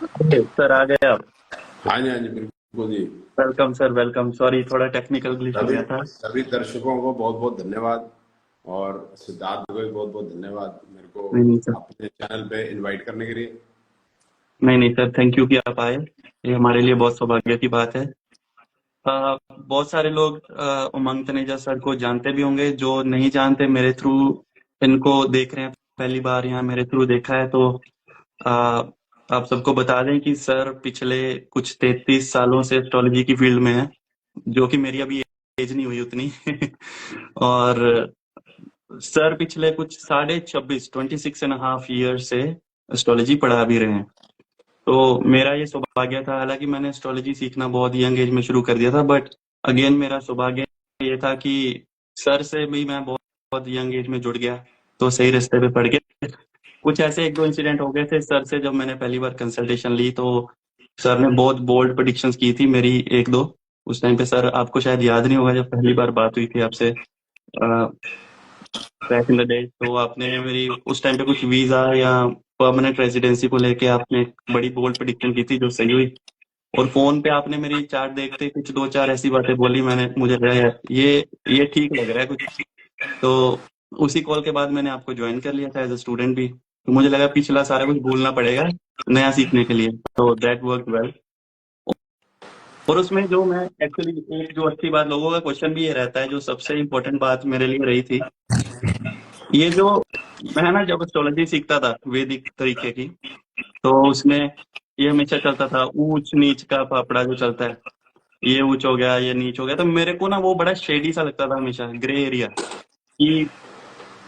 Sir आ गए आप। हाँ जी, हाँ जी, बिल्कुल जी। Welcome sir, welcome. सॉरी, थोड़ा टेक्निकल ग्लिच हो सभी गया था। सभी दर्शकों को बहुत बहुत धन्यवाद। और सिद्धार्थ को भी बहुत बहुत धन्यवाद मेरे को नहीं नहीं सर। अपने चैनल पे इनवाइट करने के लिए। नहीं नहीं सर, थैंक यू कि आप आए। ये हमारे लिए बहुत सौभाग्य की बात है। बहुत सारे लोग उमंग तनेजा सर को जानते भी होंगे, जो नहीं जानते मेरे थ्रू इनको देख रहे हैं पहली बार, यहाँ मेरे थ्रू देखा है तो अ, आप सबको बता दें कि सर पिछले कुछ 33 सालों से एस्ट्रोलॉजी की फील्ड में है, जो कि मेरी अभी एज नहीं हुई उतनी। और सर पिछले कुछ 26.5 ईयर से एस्ट्रोलॉजी पढ़ा भी रहे हैं। तो मेरा ये सौभाग्य था, हालांकि मैंने एस्ट्रोलॉजी सीखना बहुत यंग एज में शुरू कर दिया था, बट अगेन मेरा सौभाग्य ये था कि सर से भी मैं बहुत बहुत यंग एज में जुड़ गया, तो सही रास्ते पे पड़ गया। कुछ ऐसे एक दो इंसिडेंट हो गए थे सर से, जब मैंने पहली बार कंसल्टेशन ली तो सर ने बहुत बोल्ड प्रेडिक्शंस की थी मेरी, एक दो। उस टाइम पे सर, आपको शायद याद नहीं होगा, जब पहली बार बात हुई थी आपसे बैक इन द डे, तो आपने मेरी उस टाइम पे कुछ वीजा या परमानेंट रेजिडेंसी को लेके आपने एक बड़ी बोल्ड प्रेडिक्शन की थी जो सही हुई। और फोन पे आपने मेरी चार्ट देखते कुछ दो चार ऐसी बातें बोली, मैंने मुझे लगा यार ये ठीक लग रहा है कुछ। तो उसी कॉल के बाद मैंने आपको ज्वाइन कर लिया था एज अ स्टूडेंट भी, तो मुझे लगा पिछला सारा कुछ भूलना पड़ेगा नया सीखने के लिए, तो दैट वर्क वेल। और उसमें जो मैं एक्चुअली, एक जो अच्छी बात, लोगों का क्वेश्चन भी ये रहता है, जो सबसे इम्पोर्टेंट बात मेरे लिए रही थी, ये जो मैं ना जब एस्ट्रोलॉजी सीखता था वैदिक तरीके की, तो उसमें ये हमेशा चलता था ऊंच नीच का फापड़ा जो चलता है, ये ऊंच हो गया ये नीच हो गया, तो मेरे को ना वो बड़ा शेडी सा लगता था हमेशा, ग्रे एरिया। कि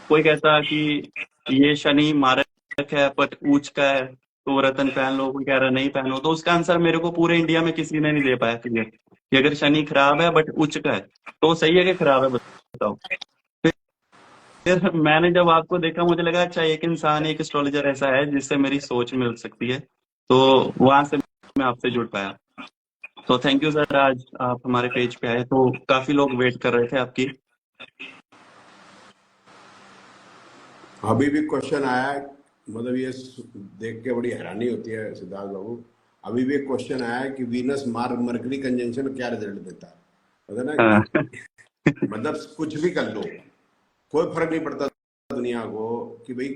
कोई कहता कि ये शनि मारक है बट ऊंच का है, तो रतन पहन लो, कोई कह रहा नहीं पहनो, तो उसका आंसर मेरे को पूरे इंडिया में किसी ने नहीं दे पाया क्लियर, कि अगर शनि खराब है बट उच्च का है तो सही है कि खराब है, बताओ। फिर मैंने जब आपको देखा, मुझे लगा अच्छा एक इंसान, एक एस्ट्रोलॉजर ऐसा है जिससे मेरी सोच मिल सकती है, तो वहां से मैं आपसे जुड़ पाया। तो थैंक यू सर, आज आप हमारे पेज पे आए तो काफी लोग वेट कर रहे थे आपकी। अभी भी क्वेश्चन आया है, मतलब ये देख के बड़ी हैरानी होती है सिद्धार्थ बाबू। अभी भी एक क्वेश्चन आया है कि वीनस मार्स मरकरी कंजंक्शन क्या रिजल्ट देता है। पता ना हाँ। कि मतलब कुछ भी कर लो, कोई फर्क नहीं पड़ता दुनिया को कि भाई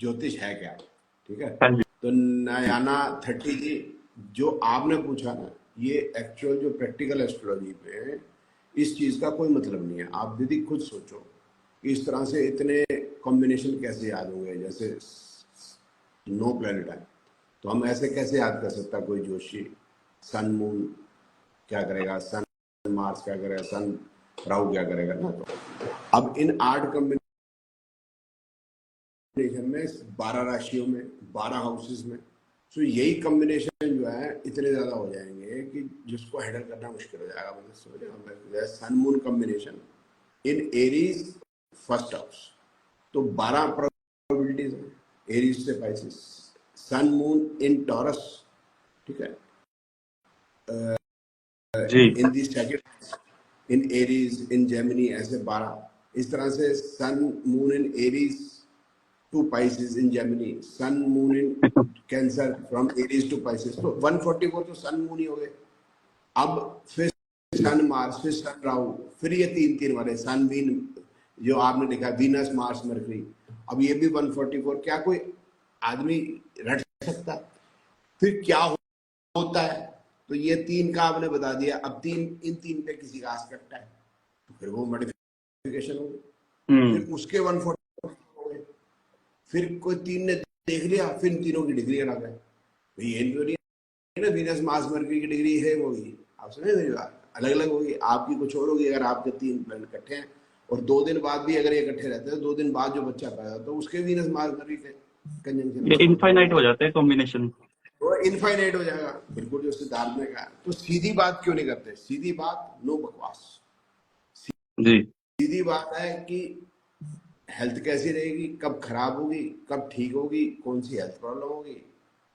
ज्योतिष है क्या। ठीक है। हाँ जी। तो नयाना 30 जी, जो आपने पूछा ना, ये एक्चुअल जो प्रैक्टिकल एस्ट्रोलॉजी पे है, इस चीज का कोई मतलब नहीं है। आप दीदी खुद सोचो कि इस तरह से इतने कॉम्बिनेशन कैसे याद होंगे, जैसे 9 प्लेनेट है, तो हम ऐसे कैसे याद कर सकता कोई जोशी। सन मून क्या करेगा, सन मार्स क्या करेगा, सन राहु क्या करेगा ना। तो अब इन 8 कॉम्बिनेशन में 12 राशियों में 12 हाउसेस में, तो यही कॉम्बिनेशन जो है इतने ज्यादा हो जाएंगे कि जिसको हैंडल करना मुश्किल हो जाएगा। मतलब समझे, sun moon combination in Aries first house, तो 12 प्रोबेबिलिटीज है एरीज से Pisces. Sun moon in Taurus, ठीक है, जी। In the second in Aries in Gemini, ऐसे 12। इस तरह से sun moon in Aries to Pisces in Gemini, sun moon in cancer from Aries to Pisces, तो 144 तो सन मून ही हो गए। अब फिर सन मार्स, फिर सन राहु, फिर ये तीन तीन वाले सन वीन, जो आपने देखा वीनस मार्स मरकरी, अब ये भी 144। क्या कोई आदमी रट सकता? फिर क्या होता है? तो ये तीन का आपने बता दिया, अब तीन, इन तीन पे किसी का आस्पेक्ट है, तो फिर वो मॉडिफिकेशन होगी। हम्म। फिर उसके 144 हो गए, फिर कोई तीन ने देख लिया, फिर इन तीनों की डिग्री अलग है। तो ये तो नहीं है ना वीनस मार्स मरकरी की डिग्री है होगी, आप समझे मेरी बात, अलग अलग होगी, आपकी कुछ और होगी। अगर आपके तीन प्लैनेट इकट्ठे हैं और 2 दिन बाद भी अगर ये इकट्ठे रहते हैं, तो 2 दिन बाद जो बच्चा पैदा होता है उसके वीनस मार्स मरकरी के कंजंक्शन ये में होगा, तो इनफाइनाइट हो जाते हैं कॉम्बिनेशन। वो इनफाइनाइट हो जाएगा। बिल्कुल, जो सिद्धार्थ ने कहा। तो सीधी बात क्यों नहीं करते? सीधी बात, नो बकवास। जी। सीधी बात है कि हेल्थ कैसी रहेगी, कब खराब होगी, कब ठीक होगी, कौन सी हेल्थ प्रॉब्लम होगी,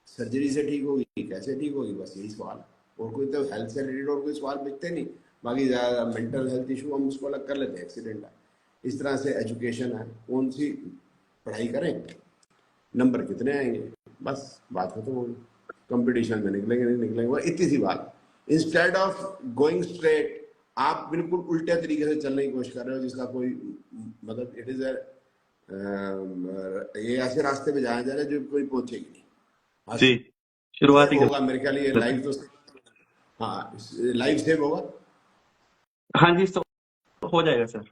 सर्जरी से ठीक होगी, कैसे ठीक होगी, बस यही सवाल है। और कोई तो हेल्थ से रिलेटेड और कोई सवाल पूछते नहीं। बाकी ज़्यादा मेंटल हेल्थ इशू हम उसको अलग कर लेते हैं, एक्सीडेंट है। इस तरह से एजुकेशन है, कौन सी पढ़ाई करें, नंबर कितने आएंगे, बस बात खत्म होगी। कंपटीशन में निकलेंगे नहीं निकलेंगे, वो इतनी सी बात। इंस्टेड ऑफ गोइंग स्ट्रेट आप बिल्कुल उल्टे तरीके से चलने की कोशिश कर रहे हो, जिसका कोई मतलब इट इज ये ऐसे रास्ते पे जाया जा रहा है जो कोई पहुंचेगी नहीं। हाँ, जी, शुरुआत ही सेव होगा मेरे ख्याल ये गलत है। लाइव तो, हाँ लाइव सेव होगा। हाँ जी, तो हो जाएगा सर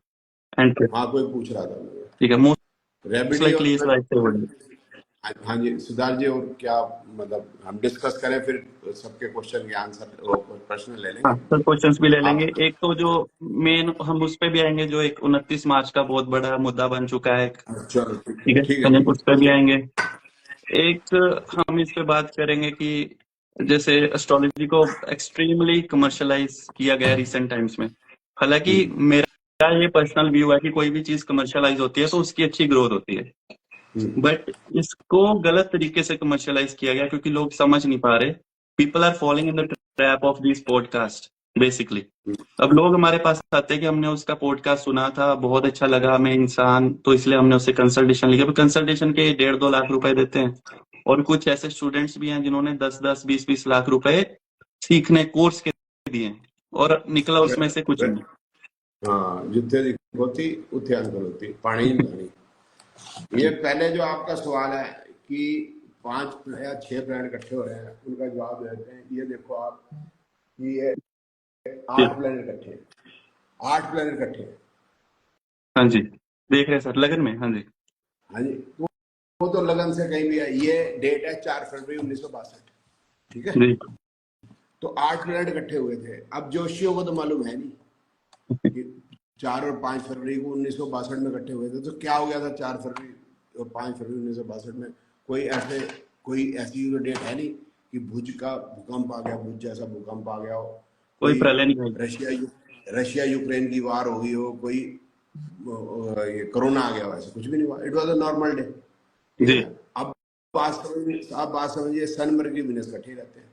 एंड पे। हाँ कोई पूछ रहा था मुझे, ठीक है, मोस्ट रेबिडी लाइकली और इस लाइफ से हो जाएगा। हाँ जी सिद्धार्थ जी, और क्या मतलब हम डिस्कस करें फिर सबके क्वेश्चन के आंसर प्रश्न ले हाँ लेंगे सर, क्वेश्चंस भी ले लेंगे। आप। एक तो जो मेन हम उस पे भी आएंगे, जो एक 29 मार्च का बहुत बड़ा मुद्दा बन चुका है, चलो ठीक है, ठीक है चलिए ठीक उस पे भी आएंगे। एक हम इस पे बात करेंगे कि जैसे एस्ट्रोलॉजी को एक्सट्रीमली कमर्शलाइज किया गया रिसेंट टाइम्स में। हालांकि है। मेरा ये पर्सनल व्यू है कि कोई भी चीज कमर्शलाइज होती है तो उसकी अच्छी ग्रोथ होती है, हम्म, बट इसको गलत तरीके से कमर्शलाइज किया गया क्योंकि लोग समझ नहीं पा रहे। People are following in the trap of this podcast basically. अब लोग हमारे पास आते हैं कि हमने उसका पॉडकास्ट सुना था, बहुत अच्छा लगा हमें इंसान, तो इसलिए हमने उससे कंसल्टेशन लिया। कंसल्टेशन के 1.5-2 लाख रुपए देते हैं, और कुछ ऐसे स्टूडेंट्स भी हैं जिन्होंने 10-10, 20-20 लाख रुपए सीखने कोर्स के दिए, और निकला उसमें से कुछ नहीं। हाँ जितने दी होती उतने अंकल होती पानी ही नहीं पानी। ये जी पहले जो आपका सवाल है कि 5 या 6 प्लान इकट्ठे हो रहे हैं, उनका जवाब देते हैं। ये देखो आप कि ये जी 8 प्लान इकट्ठे हैं, 8 प्लान इकट्ठे हैं। हाँ जी, देख रहे हैं सर लगन में। हाँ जी हाँ जी, वो तो लगन से कहीं भी है। ये डेट है 4 फरवरी 1962, ठीक है। जी तो 8 प्लान इकट्ठे हुए थे। अब जोशियों को तो मालूम है नहीं कि 4 और 5 फरवरी को 1962 में इकट्ठे हुए थे, तो क्या हो गया था 4 फरवरी और 5 फरवरी 1962 में। कोई ऐसी तो डेट है नहीं कि भुज का भूकंप आ गया, भुज जैसा भूकंप आ गया हो, कोई कोई प्रलय नहीं भाई। रशिया यूक्रेन की वार हो गई हो, कोई ये कोरोना आ गया हो, ऐसा कुछ भी नहीं हुआ। It was a normal day, ठीक है जी ना। अब बात समझिए सन मरकरी वीनस इकट्ठे रहते हैं,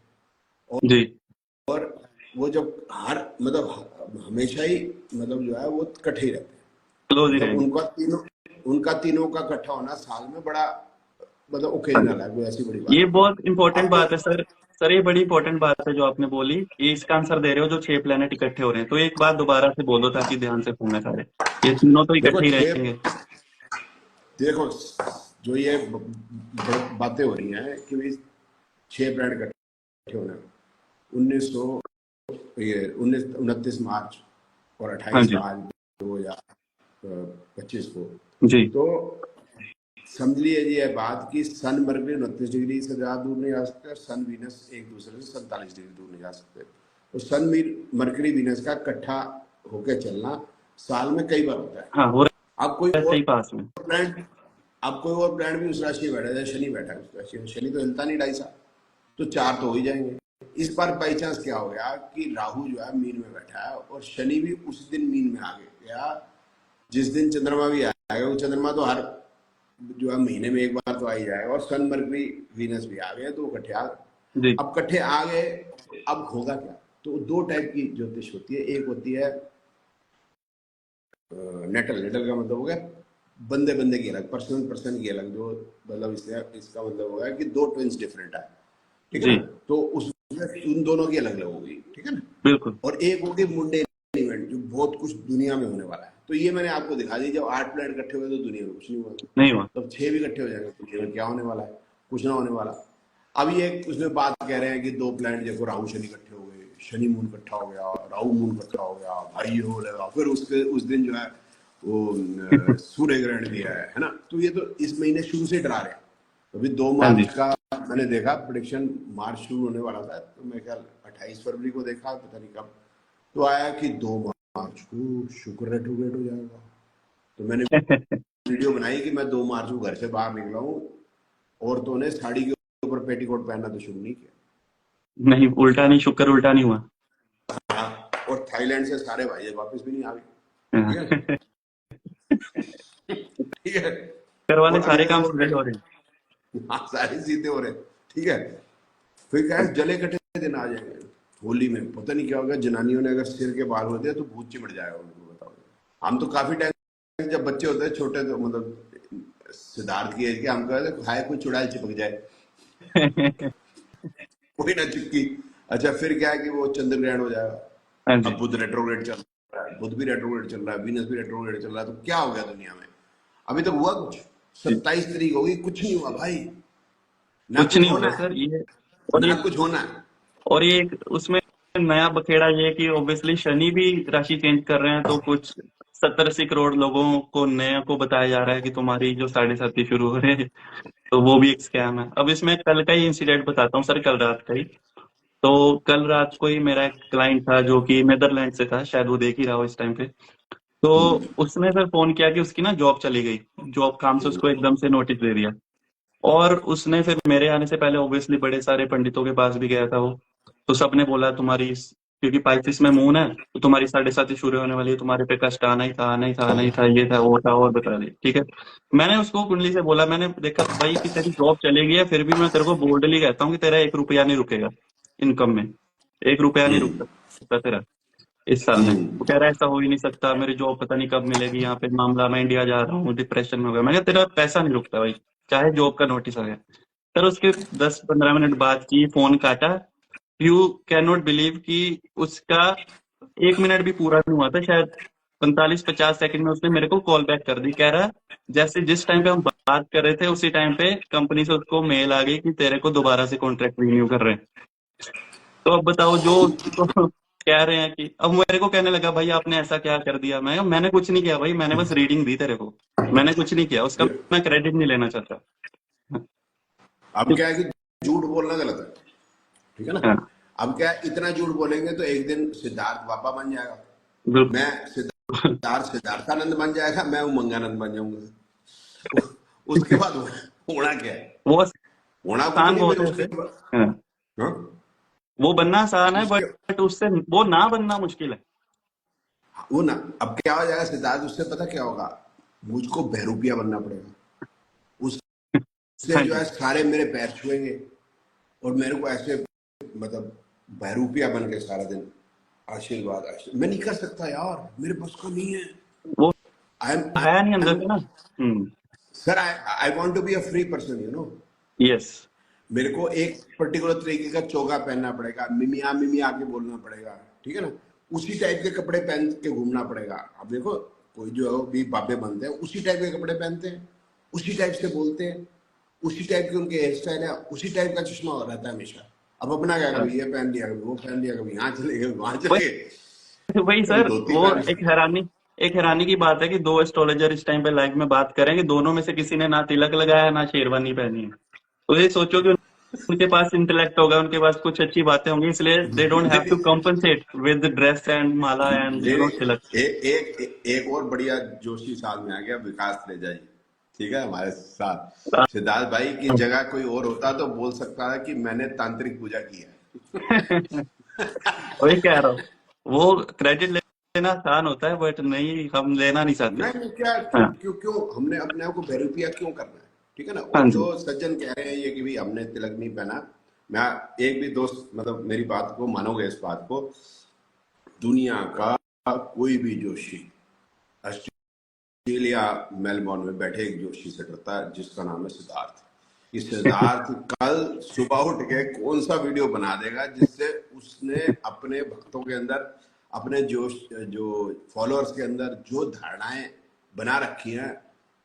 जी और वो जब हर मतलब हमेशा ही मतलब जो है वो इकट्ठे ही रहते हैं। क्लोज ही मतलब रहेंगे। उनका तीनों का इकट्ठा होना साल में बड़ा मतलब ओकेजनल है, कोई ऐसी बड़ी बात ये नहीं। बहुत इंपॉर्टेंट अब तो बात है सर। सर ये बड़ी इंपॉर्टेंट बात है जो आपने बोली, ये इसका आंसर दे रहे हो जो 6 प्लेनेट इकट्ठे हो रहे हैं। तो एक बात दोबारा से बोलो ताकि ध्यान से सुनना सारे। ये तीनों तो देखो इकट्ठे ही छह रहेंगे। देखो जो ये बातें हो रही हैं कि भाई 6 प्लैनेट इकट्ठे होने, 1900 ये 29 मार्च और हाँ 28 जी आज 2025 को, जी तो समझ लीजिए ये बात कि सन मरकरी 29 डिग्री से ज्यादा दूर नहीं जा सकते, और सन वीनस एक दूसरे से 47 डिग्री दूर नहीं जा सकते। तो सन मरकरी वीनस का इकट्ठा होकर चलना साल में कई बार होता है। हाँ, हो अब कोई रहा है और सही पास में। प्लैनेट अब कोई और प्लैनेट भी उस राशि में बैठा है, शनि बैठा है उस राशि में, शनि तो हिलता नहीं 2.5 साल, तो 4 तो हो ही जाएंगे। इस बार बाई चांस क्या हो गया कि राहु जो है मीन में बैठा है, और शनि भी उस दिन मीन में आ गया जिस दिन चंद्रमा भी आएगा। वो चंद्रमा तो हर जो है महीने में एक बार तो आ ही जाएगा, और सन मरकरी वीनस भी आ गए, तो इकट्ठे आ गए। जी अब इकट्ठे आ गए, अब होगा क्या। तो 2 टाइप की ज्योतिष होती है। एक होती है नेटल। नेटल का मतलब हो गया बंदे बंदे की अलग, पर्सन पर्सन की अलग, जो मतलब इसका मतलब होगा कि 2 ट्विंस डिफरेंट है, ठीक है जी ना। तो उसमें उन दोनों की अलग अलग होगी, ठीक है ना। बिल्कुल। और एक होगी मुंडे इवेंट, जो बहुत कुछ दुनिया में होने वाला है। तो ये मैंने आपको दिखा दी, जब 8 प्लैनेट इकट्ठे हुए तो दुनिया में कुछ नहीं हुआ, नहीं हुआ। तब 6 भी इकट्ठे हो जाएंगे तो दुनिया में क्या होने वाला है, कुछ ना होने वाला। अब ये उसमें बात कह रहे हैं कि 2 प्लैनेट देखो राहु शनि इकट्ठे हो गए, शनि मून इकट्ठा हो गया, राहु मून इकट्ठा हो गया, भाई हो लगा। फिर उसके उस दिन जो है वो सूर्य ग्रहण भी है ना। तो ये तो इस महीने शुरू से डरा रहे हैं। अभी दो हाँ मार्च जी का मैंने देखा प्रोडिक्शन, मार्च शुरू होने वाला था, तो मैं ख्याल 28 फरवरी को देखा, पता नहीं कब, तो आया कि 2 मार्च को शुक्र रेट्रोग्रेड हो जाएगा। तो मैंने वीडियो बनाई कि मैं 2 मार्च को घर से बाहर निकला हूँ, औरतों ने साड़ी के ऊपर पेटीकोट पहनना तो शुरू नहीं किया। नहीं, उल्टा नहीं, शुक्र उल्टा नहीं हुआ। हाँ, और थाईलैंड से सारे भाई वापस भी नहीं आ गए, ठीक है। हाँ। ठीक है। घर वाले और सारे अगले काम वो सीधे हो रहे हैं। हाँ सारे सीधे हो रहे, ठीक है। फिर क्या है, जले कटे दिन आ जाएंगे होली में। पता नहीं क्या होगा, जनानियों ने अगर सिर के बाल होते हैं तो भूत चिमट जाएगा उनको, बताओ। हम तो काफी टाइम जब बच्चे होते हैं छोटे, तो मतलब सिद्धार्थ की एज के, हम कहते हैं हाय कोई चुड़ैल चिपक जाए। कोई ना चिपकी। अच्छा फिर क्या है कि वो चंद्र ग्रहण हो जाएगा। हाँ अब जी। बुध रेट्रोग्रेड चल रहा है, बुध भी रेट्रोग्रेड चल रहा है, वीनस भी रेट्रोग्रेड चल रहा है, तो क्या हो गया दुनिया में? अभी तक हुआ कुछ? 27 तारीख हो गई, कुछ नहीं हुआ भाई। ना कुछ कुछ नहीं होना होगा है, सर ये। और ना ये कुछ होना है। और ये उसमें नया बखेड़ा ये है कि ऑब्वियसली शनि भी राशि चेंज कर रहे हैं, तो कुछ 70-80 करोड़ लोगों को नया को बताया जा रहा है कि तुम्हारी जो 7.5 शुरू हो रहे हैं, तो वो भी एक स्कैम है। अब इसमें कल का ही इंसिडेंट बताता हूँ सर, कल रात का ही। तो कल रात को ही मेरा एक क्लाइंट था जो कि नेदरलैंड से था, शायद वो देख ही रहा हो इस टाइम पे। तो उसने सर फोन किया कि उसकी ना जॉब चली गई, जॉब काम से उसको एकदम से नोटिस दे दिया। और उसने फिर मेरे आने से पहले ऑब्वियसली बड़े सारे पंडितों के पास भी गया था वो। तो सबने बोला तुम्हारी क्योंकि पाइथिस में मून है, तो तुम्हारी 7.5 शुरू होने वाली है, तुम्हारे पे कष्ट आना ही था, आना ही था, आना ही था, ये था वो था, और बता दी। ठीक है। मैंने उसको कुंडली से बोला, मैंने देखा भाई कि तेरी जॉब चलेगी है, फिर भी मैं तेरे को बोल्डली कहता हूँ कि तेरा 1 रुपया नहीं रुकेगा इनकम में। 1 रुपया नहीं रुक सकता तेरा इस साल में। वो कह रहा है ऐसा हो ही नहीं सकता, मेरी जॉब पता नहीं कब मिलेगी, यहाँ पे मामला, मैं इंडिया जा रहा हूँ, डिप्रेशन में हो गया। मैं कहा तेरा पैसा नहीं रुकता भाई, चाहे जॉब का नोटिस आ गया। सर उसके 10-15 मिनट बाद की फोन काटा। यू कैन नॉट बिलीव कि उसका 1 मिनट भी पूरा नहीं हुआ था, शायद 45-50 सेकंड में उसने मेरे को कॉल बैक कर दी। कह रहा जैसे जिस टाइम पे हम बात कर रहे थे उसी टाइम पे कंपनी से उसको मेल आ गई कि तेरे को दोबारा से कॉन्ट्रैक्ट रिन्यू कर रहे हैं। तो अब बताओ, जो उसको कह रहे हैं कि, अब मेरे को कहने लगा भाई आपने ऐसा क्या कर दिया। मैंने कुछ नहीं किया भाई, मैंने बस रीडिंग दी तेरे को, मैंने कुछ नहीं किया उसका, मैं क्रेडिट नहीं लेना चाहता। अब क्या है कि झूठ बोलना गलत है, ठीक है ना? हाँ, अब क्या है, इतना झूठ बोलेंगे तो एक दिन सिद्धार्थ बाबा बन जाएगा, मैं बिल्कुल। सिद्धार्थ सिद्धार्थानंद बन जाएगा, मैं उमंगानंद बन जाऊंगा। उसके बाद होना क्या है? वो होना कुछ आसान नहीं फिर बहुत है उसके वैसे। बाद। हाँ, हाँ? वो बनना आसान है, उसके बट उससे वो ना बनना मुश्किल है। वो ना, अब क्या हो जाएगा सिद्धार्थ, उससे पता क्या होगा? मुझको बहरूपिया बनना पड़ेगा। उससे हाँ जो है जी। सारे मेरे पैर छुएंगे और मेरे को ऐसे, मतलब बहरूपिया बन के सारा दिन आशीर्वाद आशीर्वाद। मैं नहीं कर सकता यार, मेरे बस का नहीं है। वो आई एम है नहीं आई अंदर एम से ना। Sir, I want to be a free person, you know. Yes. मेरे को एक पर्टिकुलर तरीके का चोगा पहनना पड़ेगा, मिमिया मिमिया के बोलना पड़ेगा, ठीक है ना? उसी टाइप के कपड़े पहन के घूमना पड़ेगा। अब देखो, कोई जो भी बाबे बनते हैं उसी टाइप के कपड़े पहनते हैं, उसी टाइप से बोलते हैं, उसी टाइप के उनके हेयर स्टाइल है, उसी टाइप का चश्मा हो रहता है हमेशा। अब अपना क्या, हाँ, कभी ये पहन लिया, कभी वो पहन लिया, कभी यहाँ चले गए, वहां चले वही गए, वही कभी सर, धोती वो पहन एक हैरानी की बात है कि दो एस्ट्रोलॉजर इस टाइम पे लाइव में बात करें कि दोनों में से किसी ने ना तिलक लगाया ना शेरवानी पहनी है। तो ये सोचो कि उनके पास इंटेलेक्ट होगा, उनके पास कुछ अच्छी बातें होंगी, इसलिए दे डोंट हैव टू लिया। Compensate with dress and Mala and ले तिलक। एक और बढ़िया जोशी साल में आ गया, विकास त्रेजा जी, ठीक है, हमारे साथ। सिद्धार्थ भाई की जगह कोई और होता तो बोल सकता है कि मैंने तांत्रिक पूजा की है। वही कह रहा हूँ, वो क्रेडिट लेना आसान होता है, बट नहीं, हम लेना नहीं चाहते। नहीं, क्या, क्यों हाँ। क्यों क्यों हमने अपने आप को बहरूपिया क्यों करना है? ठीक है ना? हाँ और जो जी। सज्जन कह रहे हैं ये कि भाई हमने तिलक नहीं पहना, मैं, एक भी दोस्त, मतलब मेरी बात को मानोगे, इस बात को, दुनिया का कोई भी जोशी ऑस्ट्रेलिया मेलबोर्न में बैठे एक जोशी से डरता है जिसका नाम है सिद्धार्थ। ये सिद्धार्थ कल सुबह उठ के कौन सा वीडियो बना देगा जिससे उसने अपने भक्तों के अंदर, अपने जो फॉलोअर्स के अंदर जो धारणाएं बना रखी हैं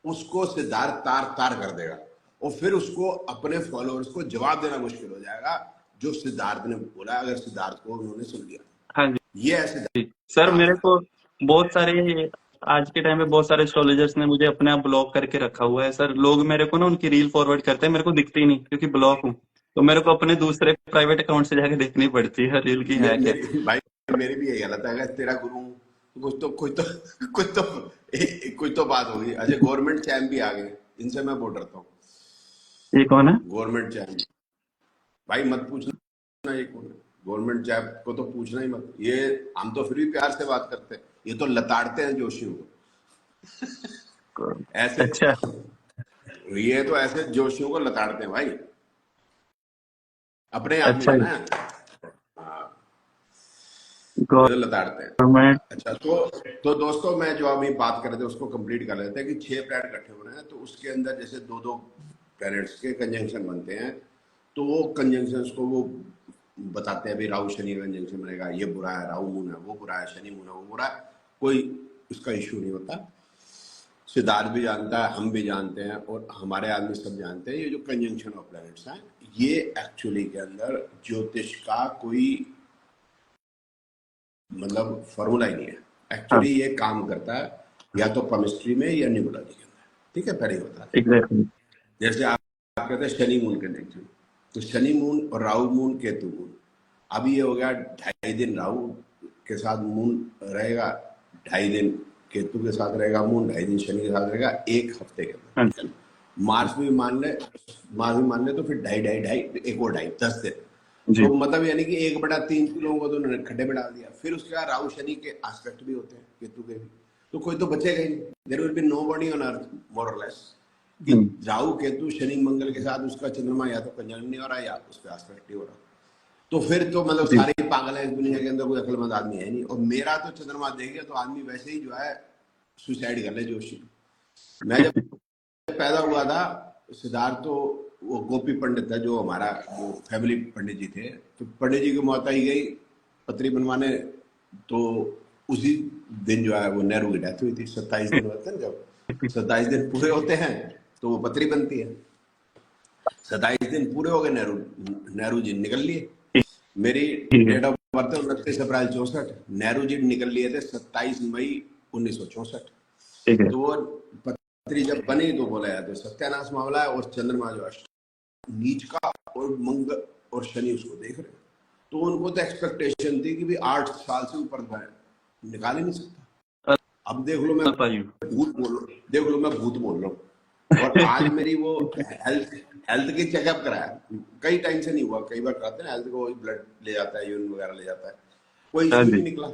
उसको सिद्धार्थ तार तार कर देगा। और फिर उसको अपने फॉलोअर्स को जवाब देना मुश्किल हो जाएगा जो सिद्धार्थ ने बोला, अगर सिद्धार्थ को उन्होंने सुन लिया। हाँ ये है जी सर, सिद्धार्थ। मेरे को बहुत सारे आज के टाइम में बहुत सारे एस्ट्रोलॉजर्स ने मुझे अपने आप ब्लॉक करके रखा हुआ है सर। लोग मेरे को ना उनकी रील फॉरवर्ड करते हैं, मेरे को दिखती नहीं क्योंकि ब्लॉक हूँ। तो मेरे को अपने दूसरे प्राइवेट अकाउंट से जाके देखनी पड़ती है रील की है क्या। मेरी भाई, मेरी भी यही हालत है। अगर तेरा गुरु हूं, तो कुछ तो कुछ तो बात होगी। अच्छा, गवर्नमेंट चैम्प भी आ गए, इनसे मैं बहुत डरता हूँ। ये कौन है? गवर्नमेंट चैम्प, भाई मत पूछना ये कौन है। गवर्नमेंट चैम्प को तो पूछना ही मत। ये हम तो फिर भी प्यार से बात करते हैं, ये तो लताड़ते हैं जोशियों को ऐसे। अच्छा। ये तो ऐसे जोशियों को लताड़ते हैं भाई, अपने आप में अच्छा, लेना है। हाँ, ये तो लताड़ते हैं। गवर्नमेंट। अच्छा, तो दोस्तों, मैं जो अभी बात कर रहे थे उसको कंप्लीट कर लेते हैं कि 6 प्लैनेट इकट्ठे हो रहे हैं, तो उसके अंदर जैसे दो दो प्लैनेट्स के कंजंक्शन बनते हैं, तो वो कंजंक्शंस को वो बताते हैं भाई राहु शनि कंजंक्शन बनेगा, ये बुरा है, राहु मून है वो बुरा है, शनि मून है वो बुरा है, कोई उसका इश्यू नहीं होता। सिद्धार्थ भी जानता है, हम भी जानते हैं, और हमारे आदमी सब जानते हैं, ये जो कंजंक्शन ऑफ प्लैनेट्स हैं ये एक्चुअली के अंदर ज्योतिष का कोई मतलब फॉर्मूला ही नहीं है। हाँ, एक्चुअली ये काम करता है या तो केमिस्ट्री में या न्यूमरोलॉजी के अंदर, ठीक है, पहले ही बता दें। एग्जैक्टली। जैसे आप कहते हैं शनि मून कनेक्शन, तो शनि मून और राहु मून केतु मून, अभी ये हो गया 2.5 दिन राहु के साथ मून रहेगा, 2.5 दिन केतु के साथ रहेगा मून, 2.5 दिन शनि के साथ रहेगा, एक हफ्ते के अंदर, हाँ ठीक है ना। मार्च भी मान ले, मार्च भी मान ले तो फिर 2.5 एक और 2.5 10 दिन, जी। तो मतलब यानी कि 1/3 लोगों को तो उन्होंने खड्डे में डाल दिया। फिर उसके बाद राहु शनि के एस्पेक्ट भी होते हैं, केतु के भी, तो कोई तो बचेगा ही नहीं। There will be nobody on earth more or less, कि राहु केतु शनि मंगल के साथ उसका चंद्रमा या तो कंजंक्ट नहीं हो रहा या उस पर एस्पेक्ट नहीं हो रहा, तो फिर तो मतलब जी। सारे ही पागल है इस दुनिया के अंदर, कोई अक्लमंद आदमी है नहीं। और मेरा तो चंद्रमा देख गया तो आदमी वैसे ही जो है सुसाइड कर ले जोशी। मैं जब पैदा हुआ था, सिद्धार्थ, तो वो गोपी पंडित है जो हमारा जो फैमिली पंडित जी थे, तो पंडित जी की मौत आई गई पत्री बनवाने, तो उसी दिन जो है वो नेहरू की डेथ हुई थी। 27 दिन होते हैं ना, जब 27 दिन पूरे होते हैं तो वो पत्री बनती है। 27 दिन पूरे हो गए, नेहरू नेहरू जी निकल लिए। मेरी ठीक है। डेट ऑफ बर्थ है 29 अप्रैल 64, नेहरू जी निकल लिए थे 27 मई 1964। ठीक है। तो वो पत्री जब बनी तो बोला यार तो सत्यानाश मामला है, और चंद्रमा जो अष्ट नीच का, और मंगल और शनि उसको देख रहे हैं, तो उनको तो एक्सपेक्टेशन थी कि भी 8 साल से ऊपर निकाल ही नहीं सकता। अब देख लो मैं अल्पायु। भूत बोल रहा हूँ, देख लो मैं भूत बोल रहा हूँ। और आज मेरी वो हेल्थ हेल्थ की चेकअप कराया, कई टाइम से नहीं हुआ, कई बार कराते हैं हेल्थ को, ब्लड ले जाता है, यूरिन वगैरह ले जाता है, कोई हाँ इश्यू नहीं जी। निकला,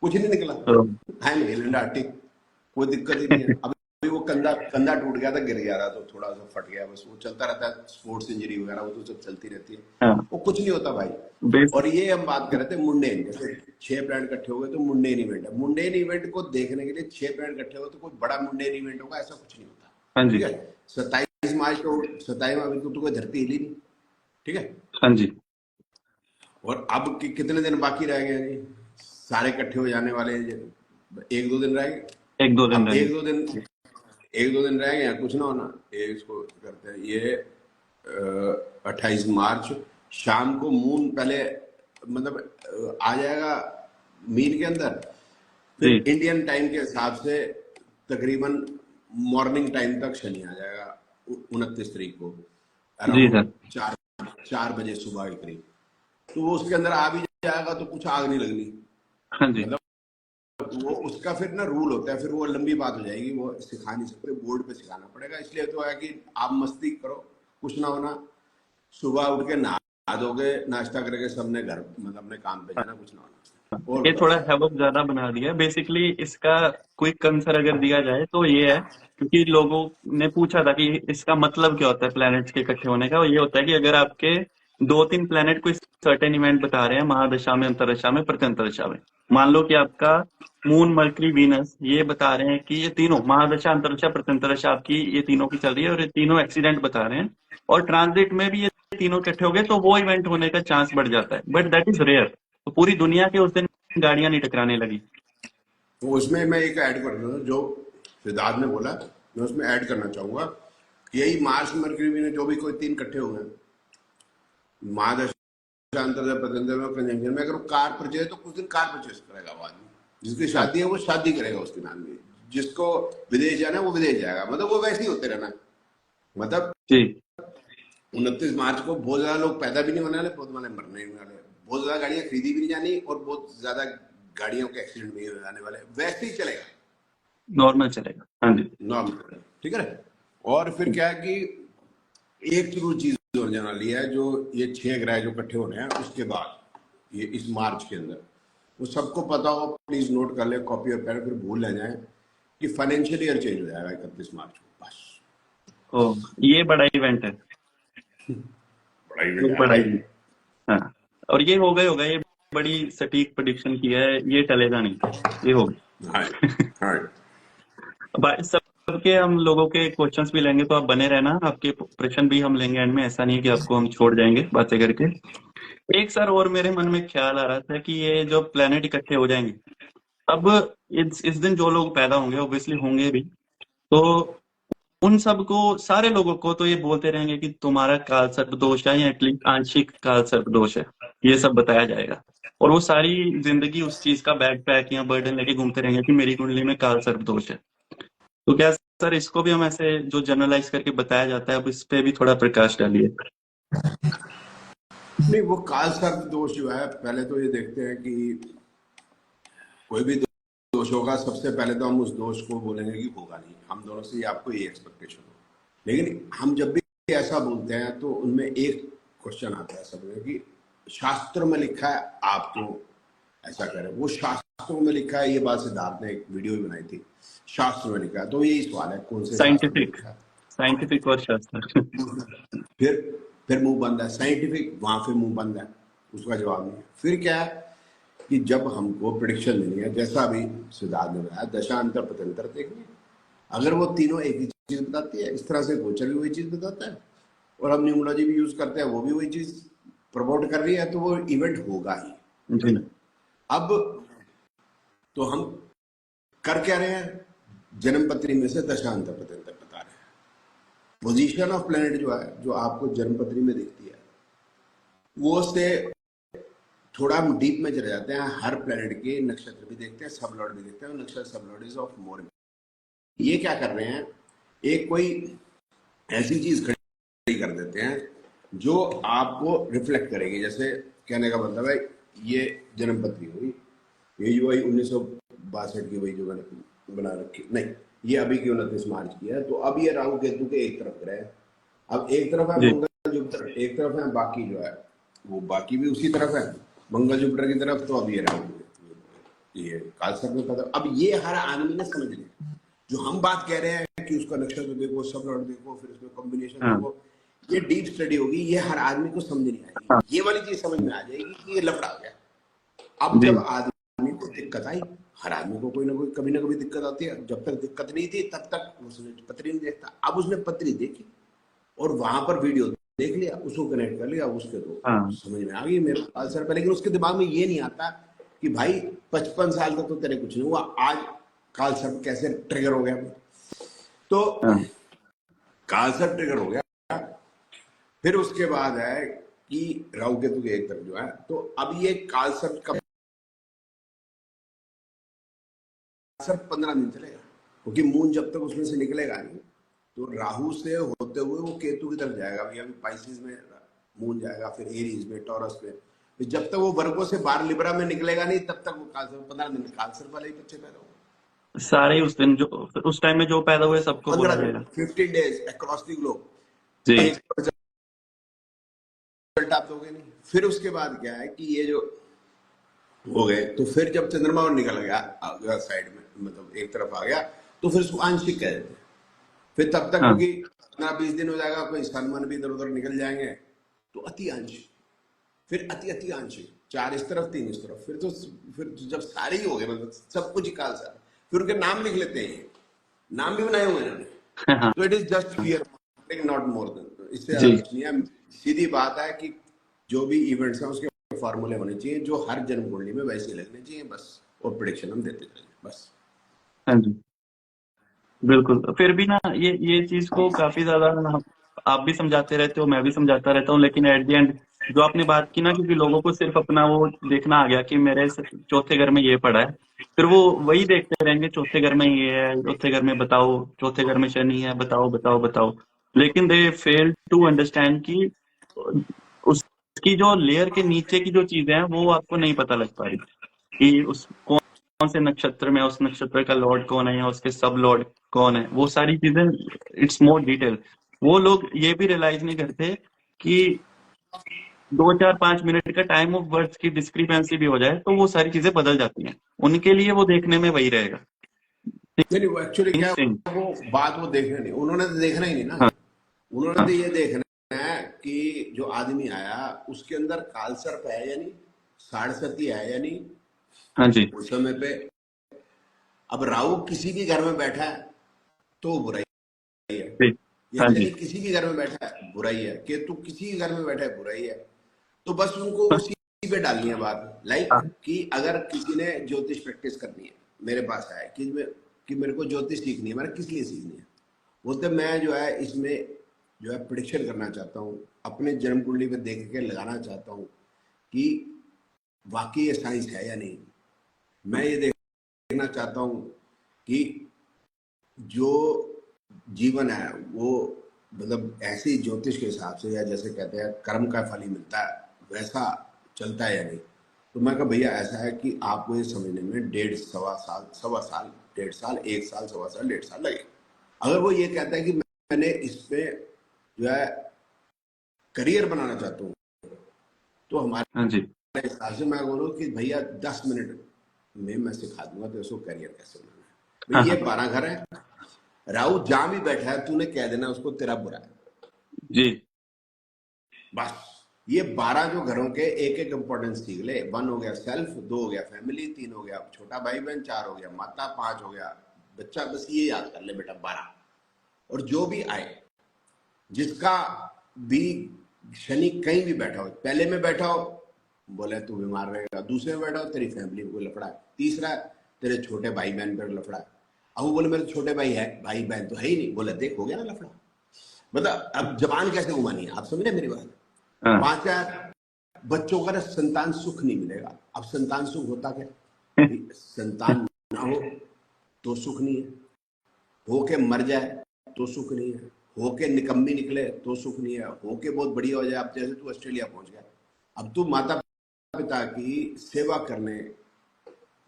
कुछ नहीं निकला। तो I am hello and hearty, कोई दिक्कत ही नहीं है। अभी वो कंधा कंधा टूट गया था, गिर गया था, तो थोड़ा सा फट गया, बस वो चलता रहता है, स्पोर्ट्स इंजरी वगैरह वो तो सब चलती रहती है, हाँ, वो कुछ नहीं होता भाई। बेसिक। और ये हम बात कर रहे थे मुंडेन, जैसे 6 प्लैनेट इकट्ठे हो गए तो मुंडेन इवेंट है। मुंडेन इवेंट को देखने के लिए 6 प्लैनेट इकट्ठे हो तो कोई बड़ा मुंडेन इवेंट होगा, ऐसा कुछ नहीं होता, हाँ ठीक जी। है। 27 मार्च को तो कोई धरती हिली नहीं, ठीक है। हाँ जी। और अब कितने दिन बाकी रह गए हैं जी, सारे इकट्ठे हो जाने वाले हैं, 1-2 दिन रह गए। एक दो दिन अब रहेंगे। 1-2 दिन रह गए हैं, कुछ ना होना, ये इसको करते हैं ये 28 मार्च शाम को मून पहले मतलब आ जाएगा मीन के अंदर, जी। फिर इंडियन टाइम के हिसाब से तकरीबन मॉर्निंग टाइम तक शनि आ जाएगा 29 तारीख को, जी अराउंड सर। 4 बजे सुबह के करीब। तो वो उसके अंदर आ भी जाएगा तो कुछ आग नहीं लगनी, हाँ जी। मतलब वो उसका फिर ना रूल होता है, फिर वो लंबी बात हो जाएगी, वो सिखा नहीं सकते, बोर्ड पे सिखाना पड़ेगा। इसलिए तो है कि आप मस्ती करो, कुछ ना होना, सुबह उठ के नहा दोगे, नाश्ता करके सबने घर मतलब अपने काम पे जाना, कुछ ना होना। और ये बताओ थोड़ा सर। हैवक ज्यादा बना दिया बेसिकली। इसका क्विक आंसर अगर दिया जाए तो ये है, क्योंकि लोगों ने पूछा था कि इसका मतलब क्या होता है प्लैनेट्स के इकट्ठे होने का। और ये होता है कि अगर आपके 2-3 प्लैनेट कोई सर्टेन इवेंट बता रहे हैं महादशा में, अंतरदशा में, प्रत्यंतरदशा में, मान लो कि आपका मून, मर्करी, वीनस ये बता रहे हैं कि ये तीनों महादशा, अंतरदशा, प्रत्यंतरदशा आपकी ये तीनों की चल रही है, और ये तीनों एक्सीडेंट बता रहे हैं, और ट्रांजिट में भी ये तीनों इकट्ठे हो गए, तो वो इवेंट होने का चांस बढ़ जाता है, बट दैट इज रेयर। तो पूरी दुनिया के उस दिन गाड़ियां नहीं टकराने लगी। तो उसमें मैं एक ऐड कर दूँ जो सिद्धार्थ ने बोला, मैं उसमें ऐड करना चाहूंगा कि यही मार्स मरकरी ने जो भी कोई 3 इकट्ठे हुए हैं, महादशा अंतर्दशा प्रत्यंतर में कंजंक्शन में, अगर वो कार परचेज तो कुछ दिन कार परचेज करेगा वो आदमी, जिसकी हाँ शादी है वो शादी करेगा उस दिन आदमी, जिसको विदेश जाना है वो विदेश जाएगा, मतलब वो वैसे ही होते रहना। मतलब जी। 29 मार्च को बहुत ज्यादा लोग पैदा भी नहीं होने वाले, बहुत वाले मरने नहीं वाले, बहुत ज्यादा गाड़ियां खरीदी भी नहीं जानी, और बहुत ज्यादा गाड़ियों के एक्सीडेंट भी हो जाने वाले, वैसे ही चलेगा, नॉर्मल चलेगा। हाँ जी। नॉर्मल, ठीक है ना। और फिर क्या है कि एक जरूर चीज और जाना लिया है, जो ये 6 ग्रह जो इकट्ठे होने हैं उसके बाद ये इस मार्च के अंदर, वो सबको पता हो, प्लीज नोट कर ले कॉपी और पेन, फिर भूल ना जाए कि फाइनेंशियल ईयर चेंज हो जाएगा 31 मार्च को, बस। ओ, ये बड़ा इवेंट है। बड़ा ये इवेंट है बड़ा भाई। इवेंट। हाँ, और ये हो गए होगा, ये बड़ी सटीक प्रेडिक्शन की है, ये टलेगा नहीं। ये हो हाँ, गया। हाँ। सबके हम लोगों के क्वेश्चंस भी लेंगे, तो आप बने रहना, आपके प्रश्न भी हम लेंगे एंड में। ऐसा नहीं है कि आपको हम छोड़ जाएंगे बातें करके। एक सर और मेरे मन में ख्याल आ रहा था कि ये जो प्लेनेट इकट्ठे हो जाएंगे, अब इस दिन जो लोग पैदा होंगे ऑब्वियसली होंगे भी, तो उन सबको, सारे लोगों को तो ये बोलते रहेंगे कि तुम्हारा काल सर्प दोष है या एटलीस्ट आंशिक काल सर्प दोष है, ये सब बताया जाएगा। और वो सारी जिंदगी उस चीज का बैग पैक या बर्डन लेके घूमते रहेंगे कि मेरी कुंडली में काल सर्प दोष है। तो क्या सर इसको भी हम ऐसे जो जनरलाइज करके बताया जाता है, अब इस पे भी थोड़ा प्रकाश डालिए। नहीं, वो काल सर्प दोष जो है, पहले तो ये देखते हैं कि कोई भी दोष होगा, सबसे पहले तो हम उस दोष को बोलेंगे कि होगा नहीं, हम दोनों से आपको ये एक्सपेक्टेशन हो। लेकिन हम जब भी ऐसा बोलते हैं तो उनमें एक क्वेश्चन आता है सब में कि शास्त्र में लिखा है आप तो ऐसा करें। वो शास्त्रों में लिखा है, ये बात सिद्धार्थ ने एक वीडियो भी बनाई थी, शास्त्र में लिखा है। तो यही सवाल है, कौन से शास्त्र में साइंटिफिक, लिखा है? साइंटिफिक और शास्त्र। फिर फिर मुंह बंद है, साइंटिफिक वहां फिर मुंह बंद है, उसका जवाब नहीं है। फिर क्या है कि जब हमको प्रिडिक्शन मिली है, जैसा अभी सिद्धार्थ ने बताया, दशांतर पतंतर देखिए, अगर वो तीनों एक ही चीज बताती है, इस तरह से गोचर भी वही चीज बताता है और हम न्यूमरोलॉजी भी यूज करते हैं, वो भी वही चीज प्रमोट कर रही है, तो वो इवेंट होगा ही। जी। अब तो हम कर क्या रहे हैं, जन्मपत्री में से दशांतर पतंतर बता रहे हैं। पोजीशन ऑफ प्लेनेट जो है, जो आपको जन्मपत्री में दिखती है, वो से थोड़ा हम डीप में चले जाते हैं, हर प्लेनेट के नक्षत्र भी देखते हैं, सब लॉर्ड भी देखते हैं, नक्षत्र सब लॉर्ड इज ऑफ मोर। ये क्या कर रहे हैं, एक कोई ऐसी चीज खड़ी कर देते हैं जो आपको रिफ्लेक्ट करेगी। जैसे कहने का मतलब है, ये जन्मपत्री हुई, ये जो वही 1962 की वही जो मैंने बना रखी, नहीं ये अभी की 29 मार्च की है। तो अब ये राहु केतु के एक तरफ ग्रह है, अब एक तरफ है जी। मंगल जुपिटर, एक तरफ है, बाकी जो है वो बाकी भी उसी तरफ है, मंगल जुपिटर की तरफ। तो अब ये राहु, ये कालसर्प में पैदा। अब ये हर आदमी ने समझ लिया। जो हम बात कह रहे हैं कि उसका नक्षत्र देखो, सब लॉर्ड देखो, फिर उसमें कॉम्बिनेशन हाँ। देखो, ये डीप स्टडी होगी, ये हर आदमी को समझ नहीं हाँ। आएगी। ये वाली चीज समझ में आ जाएगी कि ये लफड़ा गया। अब जी। जब आदमी को दिक्कत आई, हर आदमी को कोई ना कोई कभी ना कभी दिक्कत आती है, जब तक दिक्कत नहीं थी तब तक उसने पत्री नहीं देखता। अब उसने पत्री देखी और वहां पर वीडियो देख लिया, उसको कनेक्ट कर लिया, उसके तो हाँ। समझ में आ गई मेरे काल सर्प। लेकिन उसके दिमाग में ये नहीं आता कि भाई 55 साल तक तो तेरे कुछ नहीं हुआ, आज काल सर्प कैसे ट्रिगर हो गया। तो हाँ। काल सर्प ट्रिगर हो गया। फिर उसके बाद है कि राहु केतु के एक तरफ जो है, तो अब ये काल सर्प का 15 दिन चलेगा, क्योंकि मून जब तक उसमें से निकलेगा नहीं, तो राहु से होते हुए वो केतु की तरफ जाएगा। अभी पाइसिस में मून जाएगा, फिर एरीज में, टॉरस में, फिर जब तक वो वर्गो से बाहर लिब्रा में निकलेगा नहीं, तब तक वो कालसर्प 15 दिन कालसर्प वाले ही बच्चे पैदा होंगे। सारे ही उस दिन जो, उस टाइम में जो पैदा हुए सबको बोला 15 दिन, जाएगा। 15 डेज अक्रॉस द ग्लोब, जी। एक रिजल्ट आप दोगे नहीं। फिर उसके बाद क्या है कि ये जो हो गए, तो फिर जब चंद्रमा और निकल गया साइड में, मतलब एक तरफ आ गया, तो फिर उसको आंशिक कह देते हैं। फिर तब तक हाँ। क्योंकि 15-20 दिन हो जाएगा, कोई सन भी इधर उधर निकल जाएंगे, तो अति आंशिक, फिर अति अति आंशिक, 4 इस तरफ 3 इस तरफ, फिर जब सारे ही हो गए, मतलब सब कुछ ही काल सारा, फिर उनके नाम लिख लेते हैं, नाम भी बनाए हुए हैं। हाँ। तो it is just fear, not more than, इससे जी। ज्यादा कुछ नहीं है। सीधी बात है कि जो भी इवेंट्स हैं उसके फॉर्मूले होने चाहिए, जो हर जन्म कुंडली में वैसे लगने चाहिए बस, और प्रिडिक्शन हम देते चलें बस। हाँ जी। बिल्कुल। फिर भी ना ये चीज को काफी ज्यादा आप भी समझाते रहते हो, मैं भी समझाता रहता हूँ, लेकिन एट द एंड जो आपने बात की ना, क्योंकि लोगों को सिर्फ अपना वो देखना आ गया कि मेरे चौथे घर में ये पड़ा है, फिर वो वही देखते रहेंगे, चौथे घर में ये है, चौथे घर में बताओ, चौथे घर में शनि है, बताओ बताओ बताओ। लेकिन दे फेल टू अंडरस्टैंड कि उसकी जो लेयर के नीचे की जो चीजें हैं वो आपको नहीं पता लग पा रही, कि उस कौन से नक्षत्र में उस नक्षत्र का लॉर्ड कौन है या उसके सब लॉर्ड कौन है, वो सारी चीजें इट्स मोर डिटेल। वो लोग ये भी रियलाइज नहीं करते कि 2 4 5 मिनट का टाइम ऑफ बर्थ की डिस्क्रिपेंसी भी हो जाए तो वो सारी चीजें बदल जाती हैं, उनके लिए वो देखने में वही रहेगा। नहीं नहीं, वो एक्चुअली क्या सिंह। है, वो बात वो देखना नहीं, उन्होंने तो देखना ही नहीं ना। हाँ। उन्होंने हाँ। तो ये देखना है कि जो आदमी आया उसके अंदर कालसर्प है या नहीं, साढ़सती है या नहीं, हाँ जी। उस समय पे। अब राहु किसी भी घर में बैठा है तो बुराई है, जी। या हाँ जी। शनि किसी भी घर में बैठा है बुराई है, केतु किसी भी घर में बैठा है बुराई है। तो बस उनको उसी पे डालनी है बात, लाइक हाँ कि अगर किसी ने ज्योतिष प्रैक्टिस करनी है, मेरे पास आया कि मेरे को ज्योतिष सीखनी है, मैंने किस लिए सीखनी है, बोलते मैं जो है इसमें जो है प्रिडिक्शन करना चाहता हूँ, अपने जन्म कुंडली पे देख के लगाना चाहता हूँ कि वाकई ये साइंस है या नहीं। मैं ये देखना चाहता हूँ कि जो जीवन है वो मतलब ऐसी ज्योतिष के हिसाब से, या जैसे कहते हैं कर्म का फल ही मिलता है, वैसा चलता है या नहीं। तो मैं कहा भैया ऐसा है कि आपको ये समझने में 1.5 सवा साल 1.5 साल 1 साल सवा साल 1.5 साल लगेगा। अगर वो ये कहता है कि मैंने इस पे जो है करियर बनाना चाहता हूँ, तो हमारे हाँ जी। हिसाब से मैं बोलूँ कि भैया 10 मिनट में मैं सिखा दूंगा तो उसको करियर कैसे बनाना है। हाँ भाई ये हाँ 12 घर है, राहु जहां भी बैठा है तूने कह देना उसको तेरा बुरा है, जी। बस। ये 12 जो घरों के एक एक इंपॉर्टेंस सीख ले। 1 हो गया सेल्फ, 2 हो गया फैमिली, 3 हो गया छोटा भाई बहन, 4 हो गया माता, 5 हो गया बच्चा। बस ये याद कर ले बेटा 12। और जो भी आए, जिसका भी शनि कहीं भी बैठा हो, पहले में बैठा हो बोले तू बीमार रहेगा, दूसरे में बैठा हो तेरी फैमिली में कोई लफड़ा है, तीसरा तेरे छोटे भाई बहन पर लफड़ा है। अब वो बोले मेरे छोटे भाई है, भाई बहन तो है ही नहीं, बोले देख हो गया ना लफड़ा। मतलब अब जबान कैसे घुमानी है, आप समझे मेरी बात। हाँ 5 बच्चों का ना संतान सुख नहीं मिलेगा। अब संतान सुख होता क्या, संतान ना हो तो सुख नहीं है, हो के मर जाए तो सुख नहीं है, हो के निकम्मी निकले तो सुख नहीं है, हो के बहुत बढ़िया हो जाए। अब जैसे तू ऑस्ट्रेलिया पहुंच गया, अब तू माता पिता की सेवा करने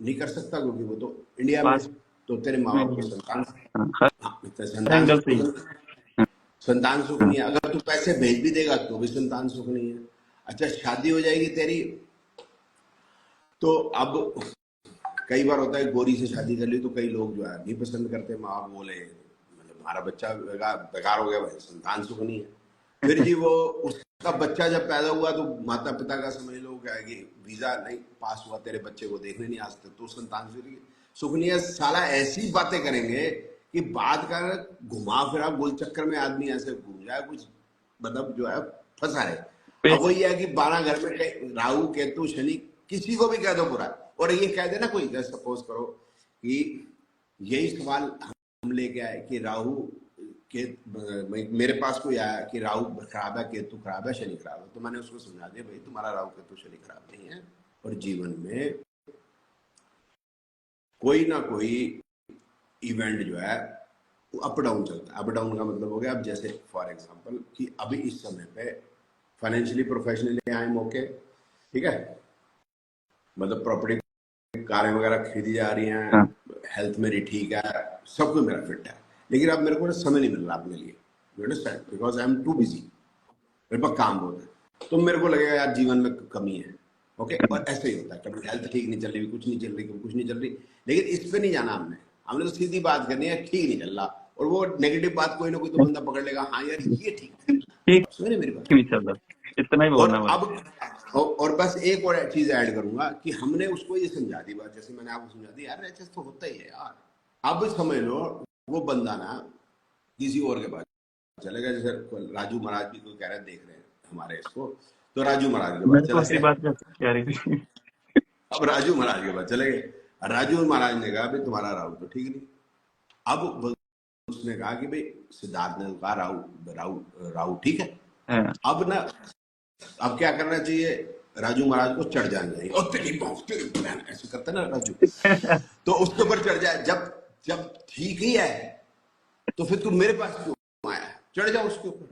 नहीं कर सकता क्योंकि वो तो इंडिया में है। पास तो तेरे माँ में बाप को नहीं है। संतान, हाँ, हर हाँ तो संतान एंगल से सुख ही। नहीं, संतान सुख हाँ नहीं है। अगर तू पैसे भेज भी देगा तो भी संतान सुख नहीं है। अच्छा शादी हो जाएगी तेरी, तो अब कई बार होता है गोरी से शादी कर ली तो कई लोग जो है नहीं पसंद करते, माँ बाप बोले मतलब हमारा बच्चा बेकार हो गया भाई, संतान सुख नहीं है। फिर जी वो उसका बच्चा जब पैदा हुआ तो माता पिता का समझ लो क्या है कि वीजा नहीं पास हुआ, तेरे बच्चे को देखने नहीं आज तक, तो संतान सुख नहीं है। साला ऐसी बातें करेंगे कि बात का घुमा फिरा गोल चक्कर में आदमी ऐसे घूम जाए, कुछ मतलब जो है फंसा है। अब पेश। वही है कि 12 घर में कहीं राहु केतु शनि किसी को भी कह दो बुरा, और ये कह देना कोई, जैसे सपोज करो कि यही सवाल हम लेके आए कि राहु के, मेरे पास कोई आया कि राहु खराब है, केतु खराब है, शनि खराब है, तो मैंने उसको समझा दिया भाई तुम्हारा राहु केतु शनि खराब नहीं है, और जीवन में कोई ना कोई इवेंट जो है वो अप डाउन चलता है। अप डाउन का मतलब हो गया, अब जैसे फॉर एग्जांपल कि अभी इस समय पे financially professionally I am okay, ठीक है, मतलब प्रॉपर्टी कारें वगैरह खरीदी जा रही हैं, हाँ हेल्थ मेरी ठीक है, सब कुछ मेरा फिट है। लेकिन अब मेरे को ना समय नहीं मिल रहा अपने लिए, you understand, because I am too busy, मेरे पास काम बहुत है। तो मेरे को लगेगा यार जीवन में कमी है, ओके। और ऐसे ही होता है, कभी हेल्थ ठीक नहीं चल रही, कुछ नहीं चल रही, कभी कुछ नहीं चल रही। लेकिन इस पे नहीं जाना हमने, हमने तो सीधी बात करनी है ठीक नहीं चल रहा, और वो नेगेटिव बात कोई ना कोई तो बंदा पकड़ लेगा, हाँ यार ये ठीक है। ठीक। आप समझ रहे मेरी बात। नहीं चल रहा, इतना ही और बोलना बस। अब और बस एक और चीज ऐड करूंगा कि हमने उसको ये समझा दी बात, जैसे मैंने आपको समझा दी यार ऐसे तो होता ही है यार। अब समझ लो वो बंदा ना किसी और के पास चलेगा, जैसे राजू महाराज भी कोई कह रहे हैं देख रहे हैं हमारे इसको, तो राजू महाराज के पास मेरे को चला उसी गया। बात पे आ रही थी। अब राजू महाराज के पास चले गए, राजू महाराज ने कहा भाई तुम्हारा राहु तो ठीक नहीं। अब उसने कहा कि भाई सिद्धार्थ ने कहा राहु राहु राहु ठीक है। हाँ अब ना, अब क्या करना चाहिए, राजू महाराज को चढ़ जाना चाहिए, और तेरी बाप तेरी बहन ऐसे करता ना राजू, तो उसके ऊपर चढ़ जाए। जब जब ठीक ही है तो फिर तू मेरे पास क्यों आया, चढ़ जाओ उसके ऊपर।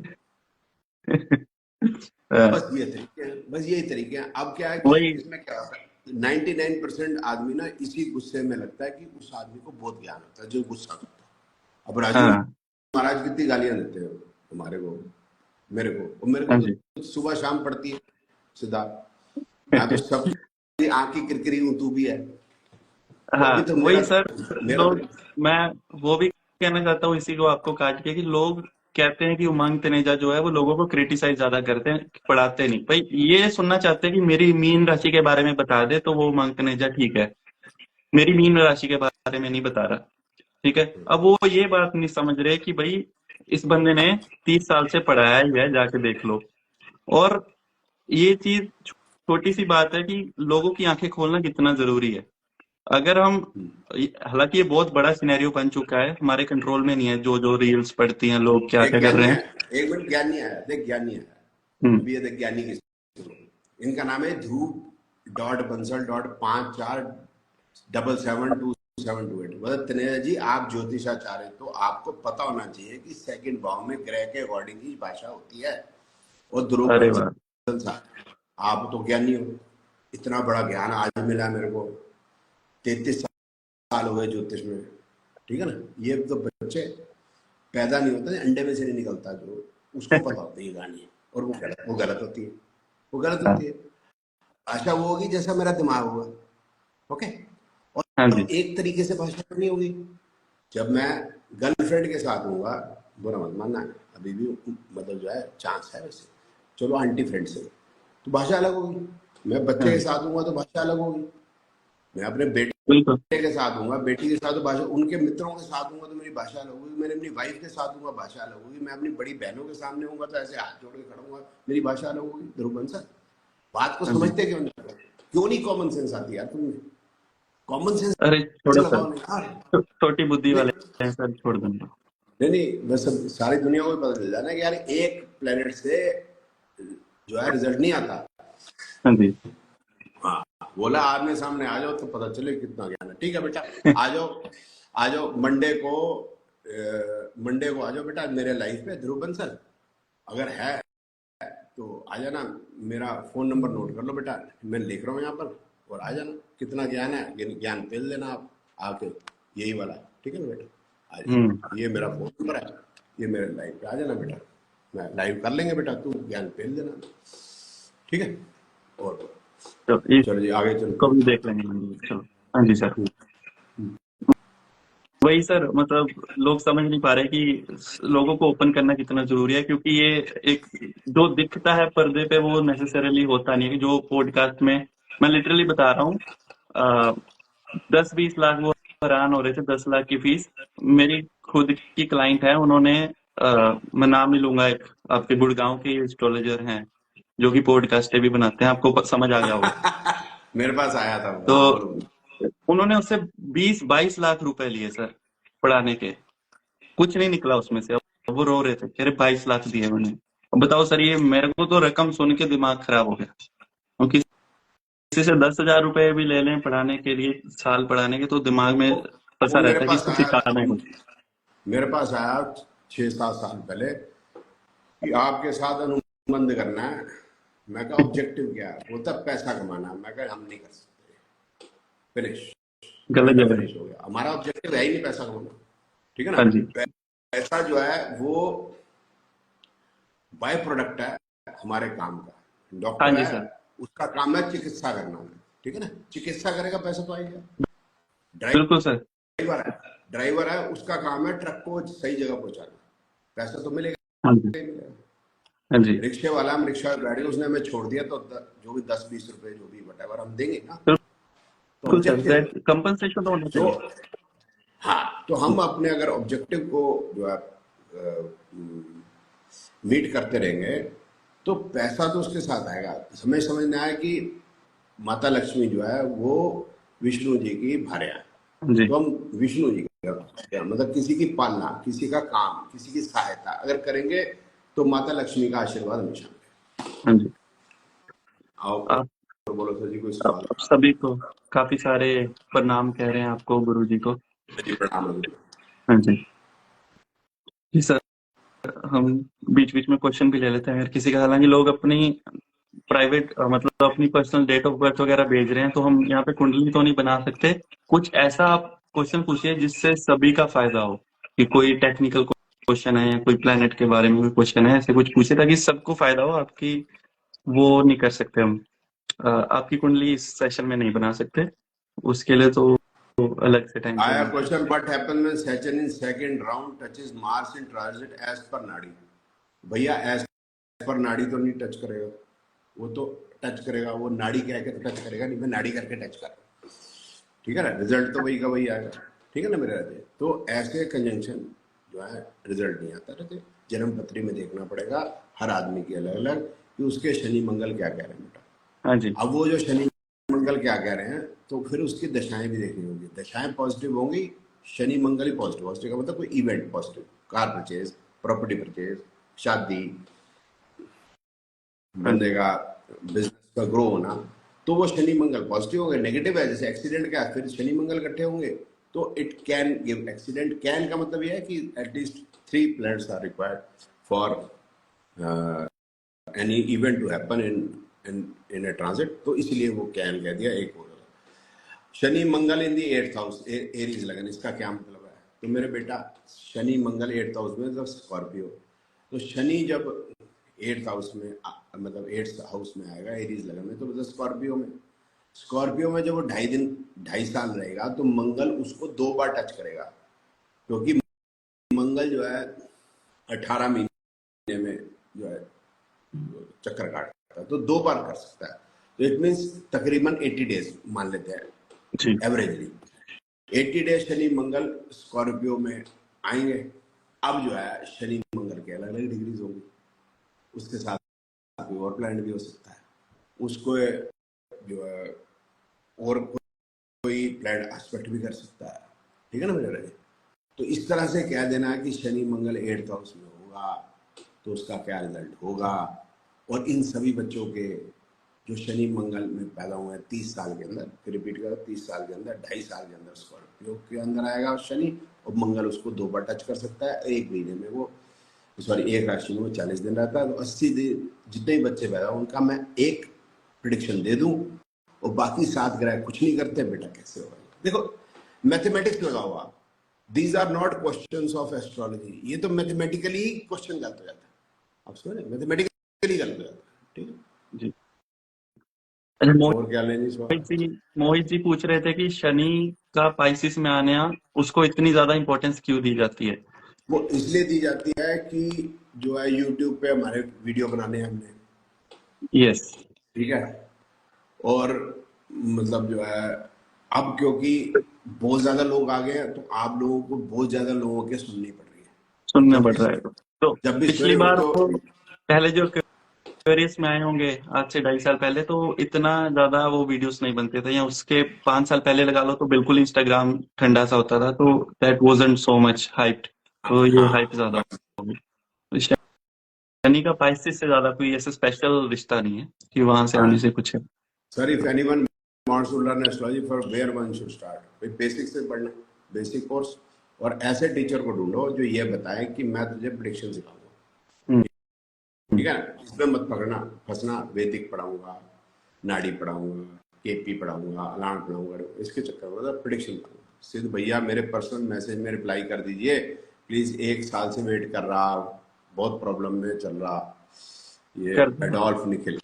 हाँ, बस ये तरीके हैं, बस यही तरीके हैं। अब क्या है कि वही। इसमें क्या होता है, 99% आदमी ना इसी गुस्से में लगता है कि उस आदमी को बहुत ज्ञान होता है जो गुस्सा करता है। अब राजू हाँ महाराज कितनी गालियां देते हैं हमारे को, मेरे को, और मेरे को हाँ जी। तो सुबह शाम पड़ती है सीधा। मैं तो सब आंख की किरकिरी हूं, तू भी है, तो अभी हाँ तो मेरा वही सर। मेरा तो लोग, मैं वो भी कहना चाहता हूँ इसी को आपको काट के, कि लोग कहते हैं कि उमंग तनेजा जो है वो लोगों को क्रिटिसाइज ज्यादा करते हैं, पढ़ाते नहीं। भाई ये सुनना चाहते हैं कि मेरी मीन राशि के बारे में बता दे तो वो उमंग तनेजा ठीक है, मेरी मीन राशि के बारे में नहीं बता रहा। ठीक है। अब वो ये बात नहीं समझ रहे कि भाई इस बंदे ने 30 साल से पढ़ाया ही है, जाके देख लो। और ये चीज छोटी सी बात है कि लोगों की आंखें खोलना कितना जरूरी है। अगर हम, हालांकि ये बहुत बड़ा सिनेरियो बन चुका है, हमारे कंट्रोल में नहीं है जो जो रील्स पढ़ती हैं, लोग क्या एक क्या कर ज्ञानी रहे है, हैं। एक मिनट, ज्ञानी आया, देख ज्ञानी आया हम्म। अभी, ये देख ज्ञानी की, इनका नाम है ध्रुव डॉट बंसल डॉट 54772728। मतलब तनेजा जी, आप ज्योतिषाचार्य, तो आपको पता होना चाहिए कि सेकंड भाव में ग्रह के अकॉर्डिंग ही भाषा होती है। और ध्रुव अरे वाह। बंसल साहब, आप तो ज्ञानी हो, इतना बड़ा ज्ञान आज मिला मेरे को, 33 साल हुए ज्योतिष में, ठीक है ना। ये तो बच्चे पैदा नहीं होता, अंडे में से नहीं निकलता, जो उसको पता होता है ये कहानी, और वो गलत होती है, वो गलत हाँ। होती है। भाषा वो होगी जैसा मेरा दिमाग होगा, ओके। हाँ और जी। एक तरीके से भाषा नहीं होगी। जब मैं गर्लफ्रेंड के साथ हूँगा, बुरा मत मानना, अभी भी मतलब जो है चांस है वैसे, चलो आंटी फ्रेंड से, तो भाषा अलग होगी। मैं बच्चे हाँ के जी। साथ हूँगा तो भाषा अलग होगी। मैं अपने बिल्कुल। बेटे के साथ हूँगा, बेटी के साथ तो भाषा, उनके मित्रों के साथ हूँगा तो मेरी भाषा अलग होगी, मैंने अपनी वाइफ के साथ हूँगा भाषा अलग होगी, मैं अपनी बड़ी बहनों के सामने हूँगा तो ऐसे हाथ जोड़ के खड़ा हूँगा, मेरी भाषा अलग होगी। ध्रुव बंसल, बात को हाँ जी। समझते क्यों नहीं, क्यों नहीं कॉमन सेंस आती यार तुम, कॉमन सेंस अरे छोड़ो सर, लगाओ ना यार। छोटी बुद्धि नहीं वाले हैं सर, छोड़ दूंगा। नहीं नहीं, बस सारी दुनिया को भी पता चल जाना कि यार एक प्लेनेट से जो है रिजल्ट नहीं आता। हाँ जी। हाँ, बोला आमने सामने आ जाओ तो पता चले कितना ज्ञान है। ठीक है बेटा, आ जाओ, आ जाओ मंडे को आ जाओ बेटा मेरे लाइफ पे, ध्रुव बंसल, अगर है तो आ जाना। मेरा फोन नंबर नोट कर लो बेटा, मैं लिख रहा हूँ यहाँ पर, और आ जाना। कितना ज्ञान है, ज्ञान पेल देना आप आके, यही वाला, ठीक है ना बेटा, आ हम्म। जाओ। ये मेरा फोन नंबर है, ये मेरे लाइव पे आ जाना बेटा, मैं लाइव कर लेंगे बेटा, तू ज्ञान पेल देना, ठीक है। और तो चलो जी आगे इसको चलो। भी देख लेंगे मंदिर, चलो। हाँ जी सर। वही सर, मतलब लोग समझ नहीं पा रहे कि लोगों को ओपन करना कितना जरूरी है, क्योंकि ये एक जो दिखता है पर्दे पे वो नेसेसरीली होता नहीं है। जो पॉडकास्ट में, मैं लिटरली बता रहा हूँ, 10-20 लाख वो हैरान हो रहे थे, 10 लाख की फीस। मेरी खुद की क्लाइंट है, उन्होंने मैं नाम नहीं लूंगा, एक आपके गुड़गांव के एस्ट्रोलॉजर हैं जो कि पॉडकास्ट भी बनाते हैं, आपको समझ आ गया होगा। मेरे पास आया था, तो हाँ बोलो। उन्होंने उससे 20-22 लाख रुपए लिए सर, पढ़ाने के। कुछ नहीं निकला उसमें से। अब वो रो रहे थे, कह रहे 22 लाख दिए मैंने। अब बताओ सर, ये मेरे को तो रकम सुन के दिमाग खराब हो गया। और किसी से 10,000 रुपए भी ले लें पढ़ाने के लिए, साल पढ़ाने के, तो दिमाग में वो फंसा मेरे रहता है कि पास इसको आया, सिखाना है कुछ। मेरे पास आया 6-7 साल पहले कि आपके साथ अनुबंध करना है। मैं कहा ऑब्जेक्टिव क्या है, बोलता पैसा कमाना। मैं कहा हम नहीं कर सकते, फिनिश, गलत मैटर जगह है। फिनिश हो गया, हमारा ऑब्जेक्टिव है ही नहीं पैसा कमाना, ठीक है ना। हाँ जी। पैसा जो है वो बाय प्रोडक्ट है हमारे काम का। हाँ डॉक्टर जी है, सर। उसका काम है चिकित्सा करना, ठीक है ना, चिकित्सा करेगा पैसा तो आएगा। बिल्कुल सर। ड्राइवर है, ड्राइवर है, उसका काम है ट्रक को सही जगह पहुंचाना, पैसा तो मिलेगा हाँ जी। ही मिलेगा। हाँ जी। रिक्शे वाला, हम रिक्शा में बैठ गए, उसने हमें छोड़ दिया तो जो भी 10-20 रुपए जो भी वटेवर हम देंगे ना, तो बिल्कुल सर, ऑब्जेक्टिव कंपनसेशन तो होना जो, चाहिए। हाँ, तो हम अपने अगर ऑब्जेक्टिव को जो है मीट करते रहेंगे तो पैसा तो उसके साथ आएगा। हमें समझना है कि माता लक्ष्मी जो है वो विष्णु जी की भार्या है, हाँ जी। तो हम विष्णु जी का मतलब किसी की पालना, किसी का काम, किसी की सहायता अगर करेंगे तो माता लक्ष्मी का आशीर्वाद हमेशा मिलेगा। हाँ जी। आओ आप और बोलो सर जी, कोई आप सवाल। आप सभी को काफी सारे प्रणाम कह रहे हैं, आपको, गुरु जी को। जी प्रणाम जी। हाँ जी। जी सर, हम बीच बीच में क्वेश्चन भी ले लेते हैं अगर किसी का। हालांकि लोग अपनी प्राइवेट, मतलब अपनी पर्सनल डेट ऑफ बर्थ वगैरह भेज रहे हैं, तो हम यहाँ पे कुंडली तो नहीं बना सकते। कुछ ऐसा आप क्वेश्चन पूछिए जिससे सभी का फायदा हो, कि कोई टेक्निकल क्वेश्चन है या कोई प्लेनेट के बारे में कोई क्वेश्चन है, ऐसे कुछ पूछिए ताकि सबको फायदा हो। आपकी वो नहीं कर सकते हम, आपकी कुंडली इस सेशन में नहीं बना सकते, उसके लिए तो अलग से टाइम आया चाहिए। Question, what happen when Saturn in second round touches Mars in transit edge पर नाड़ी। भैया एज पर नाड़ी तो नहीं टच करेगा, वो तो टच करेगा, वो नाड़ी कह के तो टच करेगा नहीं, मैं नाड़ी करके टच कर, ठीक है ना, रिजल्ट तो वही का वही आएगा, ठीक है ना मेरे राजे। तो ऐसे कंजंक्शन जो है रिजल्ट नहीं आता रहते, जन्म पत्री में देखना पड़ेगा हर आदमी की अलग अलग। कि उसके शनि मंगल क्या कह रहे हैं बेटा। हाँ जी। अब वो जो शनि मंगल क्या कह रहे हैं, तो फिर उसकी दशाएं भी देखनी होगी। दशाएं पॉजिटिव होंगी, शनि मंगल ही पॉजिटिव। पॉजिटिव का मतलब कोई event positive, car purchase, property purchase, शादी, हाँ बंदे जी। का बिजनेस का ग्रो होना, तो वो शनि मंगल पॉजिटिव हो गए। नेगेटिव है जैसे एक्सीडेंट का, फिर शनि मंगल इकट्ठे होंगे तो it can give accident. Can का मतलब यह है कि at least 3 planets are required for any event to happen in a transit, तो इसलिए वो कैन कह दिया। एक और Shani Mangal in the 8th house Aries लगन, इसका क्या मतलब है? तो मेरे बेटा शनि मंगल 8th हाउस में, तो स्कॉर्पियो, तो शनि जब 8th हाउस में मतलब 8th हाउस में आएगा एरीज लगन में, तो मतलब स्कॉर्पियो में, स्कॉर्पियो में जब वो 2.5 साल रहेगा तो मंगल उसको 2 बार टच करेगा, क्योंकि मंगल जो है 18 महीने में जो है चक्कर काटता है, तो 2 बार कर सकता है। तो इट मीन्स तकरीबन 80 डेज मान लेते हैं जी। एवरेजली। 80 डेज शनि मंगल स्कॉर्पियो में आएंगे। अब जो है शनि मंगल के अलग अलग डिग्रीज होंगी, उसके साथ कोई और प्लान भी हो सकता है, उसको जो है और कोई प्लान एस्पेक्ट भी कर सकता है, ठीक है ना मेरे रहे। तो इस तरह से कह देना कि शनि मंगल 8th हाउस में होगा तो उसका क्या रिजल्ट होगा। और इन सभी बच्चों के जो शनि मंगल में पैदा हुए हैं 30 साल के अंदर, फिर रिपीट करो, 30 साल के अंदर, 2.5 साल के अंदर स्कॉर्पियो के अंदर आएगा शनि, और मंगल उसको 2 बार टच कर सकता है। एक महीने में वो, सॉरी, एक राशि में वो 40 दिन रहता है। तो 80 दिन जितने भी बच्चे पैदा हो उनका मैं एक प्रिडिक्शन दे दूं, और बाकी 7 ग्रह कुछ नहीं करते, बेटा कैसे होगा? देखो मैथमेटिक्स लगाओ आप, these are not questions of astrology, ये तो मैथमेटिकली क्वेश्चन गलत हो जाता है। आप समझे, मैथमेटिकली गलत हो जाता है, ठीक है। जी। अच्छा, और क्या लेंगे इस बार? मोहित जी पूछ रहे थे कि शनि का पाइसिस में आने उसको इतनी ज्यादा इंपॉर्टेंस क्यों दी जाती है? वो इसलिए दी जाती है कि जो है यूट्यूब पे हमारे वीडियो बनाने हैं हमने, यस। ठीक है, और मतलब जो है अब क्योंकि बहुत ज्यादा लोग आ गए हैं, तो आप लोगों को बहुत ज्यादा लोगों के सुननी पड़ रही है। तो सुनना पड़ रहा है तो जब भी पिछली सवेरे बार उठो, वो पहले जो एक्वेरियस में आए होंगे आज से 2.5 साल पहले, तो इतना ज्यादा वो वीडियोस नहीं बनते थे, या उसके 5 साल पहले लगा लो तो बिल्कुल इंस्टाग्राम ठंडा सा होता था, तो that wasn't so much hyped. तो ये हाइप ज्यादा हाँ, होगी। तो शनि का पाइसिस से ज्यादा कोई ऐसा स्पेशल रिश्ता नहीं है कि वहां से आने से कुछ है। Sir, if anyone wants to learn astrology, for where one should start, basic से पढ़ना, बेसिक कोर्स। और ऐसे टीचर को ढूंढो जो ये बताए कि मैं तुझे प्रिडिक्शन सिखाऊंगा, हम्म। ठीक है। इसमें मत पकड़ना फंसना, वैदिक पढ़ाऊंगा, नाड़ी पढ़ाऊंगा, केपी पढ़ाऊंगा, अलार्म पढ़ाऊंगा, इसके चक्कर में प्रिडिक्शन पढ़ाऊंगा। सिद्ध भैया मेरे पर्सनल मैसेज में रिप्लाई कर दीजिए प्लीज, 1 साल से वेट कर रहा, बहुत प्रॉब्लम में चल रहा, ये कर देना। एडोल्फ निखिल।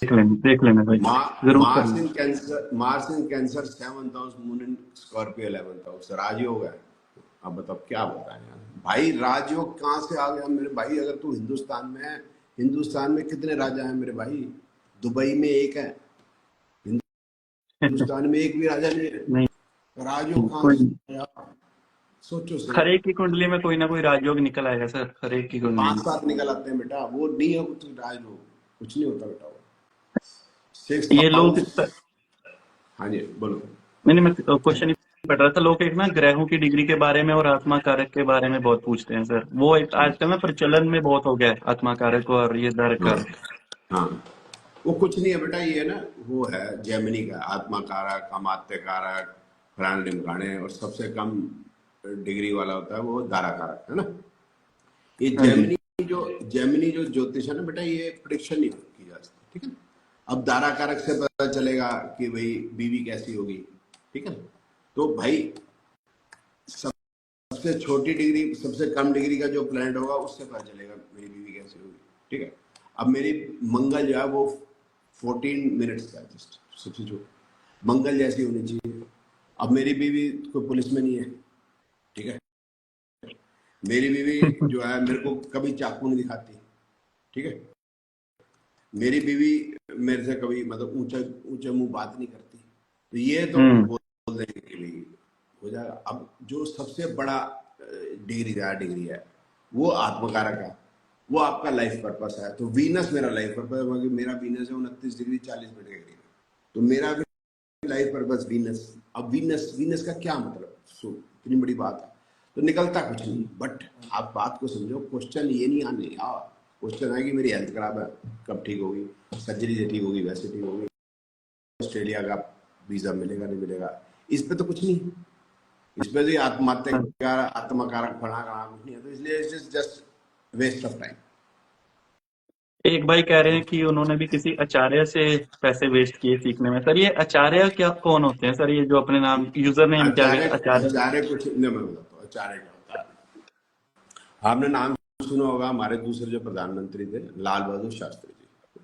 देख लेना भाई। जरूर कर मार्स इन लेना। Cancer, Mars in cancer 7th house, moon in Scorpio 11th house, राजयोग है। अब बताओ क्या बताएं यार भाई, राजयोग कहाँ से आ गया मेरे भाई? अगर तू हिंदुस्तान में है, हिंदुस्तान में कितने राजा हैं मेरे भाई? दुबई में एक है, हिंदुस्तान में एक भी राजा नहीं है। नहीं, राजयोग कहाँ कोई से नहीं। आया? सोचो सही। हर एक की कुंडली में कोई ना कोई राजयोग निकल आएगा सर, हर एक की कुंडली पांच में। सात निकल आते हैं बेटा, वो नहीं है कुछ राजयोग, कुछ नहीं होता बेटा वो। 6th ये लोग हाउस, हाँ जी बोलो। नहीं नहीं, मैं क्वेश्चन ही पढ़ रहा था। लोग एक ना ग्रहों की डिग्री के बारे में और आत्मा कारक के बारे में बहुत पूछते हैं सर। वो एक आजकल ना प्रचलन में बहुत हो गया है, आत्मा कारक और ये दर हाँ कारक। हाँ, वो कुछ नहीं है बेटा, ये ना वो है जेमिनी का आत्मा कारक, अमात्य कारक, फलाने ढिमकाने, और सबसे कम डिग्री वाला होता है वो दारा कारक, है ना। ये हाँ जी। जेमिनी जो ज्योतिष है ना बेटा, ये प्रिडिक्शन नहीं की जा सकती, ठीक है। अब दारा कारक से पता चलेगा कि भाई बीवी कैसी होगी, ठीक है। तो भाई सबसे छोटी डिग्री, सबसे कम डिग्री का जो प्लैनेट होगा उससे पता चलेगा मेरी बीवी कैसी होगी, ठीक है। अब मेरी मंगल जो है वो 14 मिनट्स का है, जस्ट सबसे छोटी मंगल जैसी होनी चाहिए। अब मेरी बीवी कोई पुलिस में नहीं है, ठीक है। मेरी बीवी जो है मेरे को कभी चाकू नहीं दिखाती, ठीक है। मेरी बीवी मेरे से कभी मतलब ऊंचा ऊंचे मुंह बात नहीं करती, तो ये तो हम्म। बोल देंगे कि भाई हो जाएगा। अब जो सबसे बड़ा डिग्री है वो आत्मकारक है, वो आपका लाइफ पर्पस है। तो वीनस मेरा लाइफ पर्पस है, क्योंकि मेरा वीनस है 29 डिग्री 40 मिनट के करीब, तो मेरा भी लाइफ पर्पस वीनस। अब वीनस वीनस का क्या मतलब, सो इतनी बड़ी बात है तो निकलता कुछ नहीं। बट आप बात को समझो, क्वेश्चन ये नहीं आने यार, क्वेश्चन है कि मेरी हेल्थ खराब है, कब ठीक होगी, सर्जरी से ठीक होगी, वैसे ठीक होगी, ऑस्ट्रेलिया का वीजा मिलेगा नहीं मिलेगा, इस पे तो कुछ नहीं। इस पे तो आत्महत्या का आत्मकारक फड़ा कहा कुछ नहीं है, तो इसलिए it's just waste of time. एक भाई कह रहे हैं कि उन्होंने भी किसी आचार्य से पैसे वेस्ट किए सीखने में। सर ये आचार्य क्या कौन होते हैं सर? ये जो अपने नाम यूजर नेम क्या आचार्य, गया आचार्य? आचार्य कुछ नहीं, मैं बताता हूँ आचार्य क्या होता है। आपने नाम सुना होगा, हमारे दूसरे जो प्रधानमंत्री थे लाल बहादुर शास्त्री जी,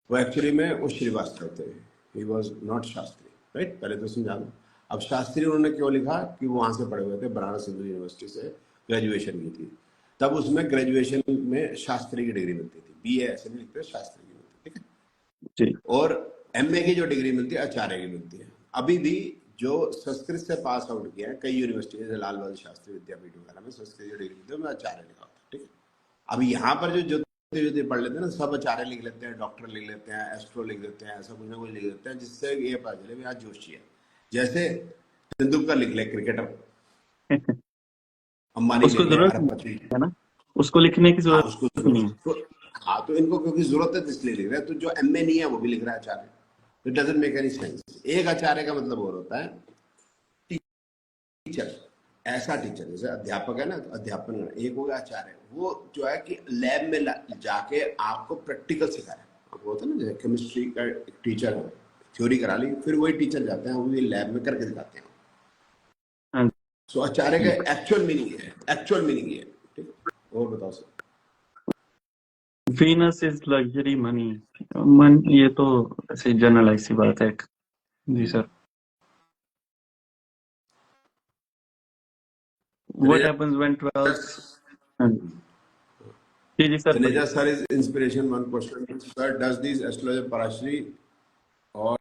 वो एक्चुअली में वो श्रीवास्तव थे, he was not Shastri, right? पहले तो समझा दो। अब शास्त्री उन्होंने क्यों लिखा कि वो वहां से पढ़े हुए थे, बनारस हिंदू यूनिवर्सिटी से ग्रेजुएशन की थी, तब उसमें ग्रेजुएशन में शास्त्री की डिग्री मिलती थी, बीए ऐसे नहीं लिखते, शास्त्री की मिलती, ठीक है? जी और एमए की जो डिग्री मिलती है आचार्य की मिलती है। अभी भी जो संस्कृत से पास आउट किया है कई यूनिवर्सिटी, जैसे लाल बहादुर शास्त्री विद्यापीठ वगैरह में संस्कृत की डिग्री मिलती है, मैं आचार्य लिखा होता है, ठीक है? अब यहाँ पर जो ज्योति पढ़ लेते हैं ना, सब आचार्य लिख लेते हैं, डॉक्टर लिख लेते हैं, एस्ट्रो लिख देते हैं, ऐसा कुछ ना कुछ लिख देते हैं, जिससे ये पता चले आज जोशी है। जैसे तेंदुलकर लिख ले क्रिकेटर, अंबानी उसको लिख ले जरूरत नहीं अरबपति। है ना, उसको लिखने की हाँ जरूरत उसको नहीं है। तो, हाँ तो इनको क्योंकि जरूरत है तो इसलिए लिख रहे हैं। तो जो एमए नहीं है वो भी लिख रहा है आचार्य, तो it doesn't make any sense. एक आचार्य का मतलब और होता है टीचर, ऐसा टीचर जैसे अध्यापक है ना, तो अध्यापन, एक हो गया आचार्य, वो जो है कि लैब में जाके आपको प्रैक्टिकल सिखाए। आपको होता है ना, जैसे केमिस्ट्री का टीचर है, थ्योरी करा ली, फिर वही टीचर जाते हैं वो भी लैब में करके दिखाते हैं। हाँ सो आचार्य जी। का एक्चुअल मीनिंग है, एक्चुअल मीनिंग है, ठीक है? और बताओ sir. Venus is luxury money. मन, ये तो ऐसे जनरलाइज सी बात है। जी sir. What Taneja happens when 12? जी जी सर तनेजा बोलिए। Sir is inspiration one question sir, does this astrologer Parashri और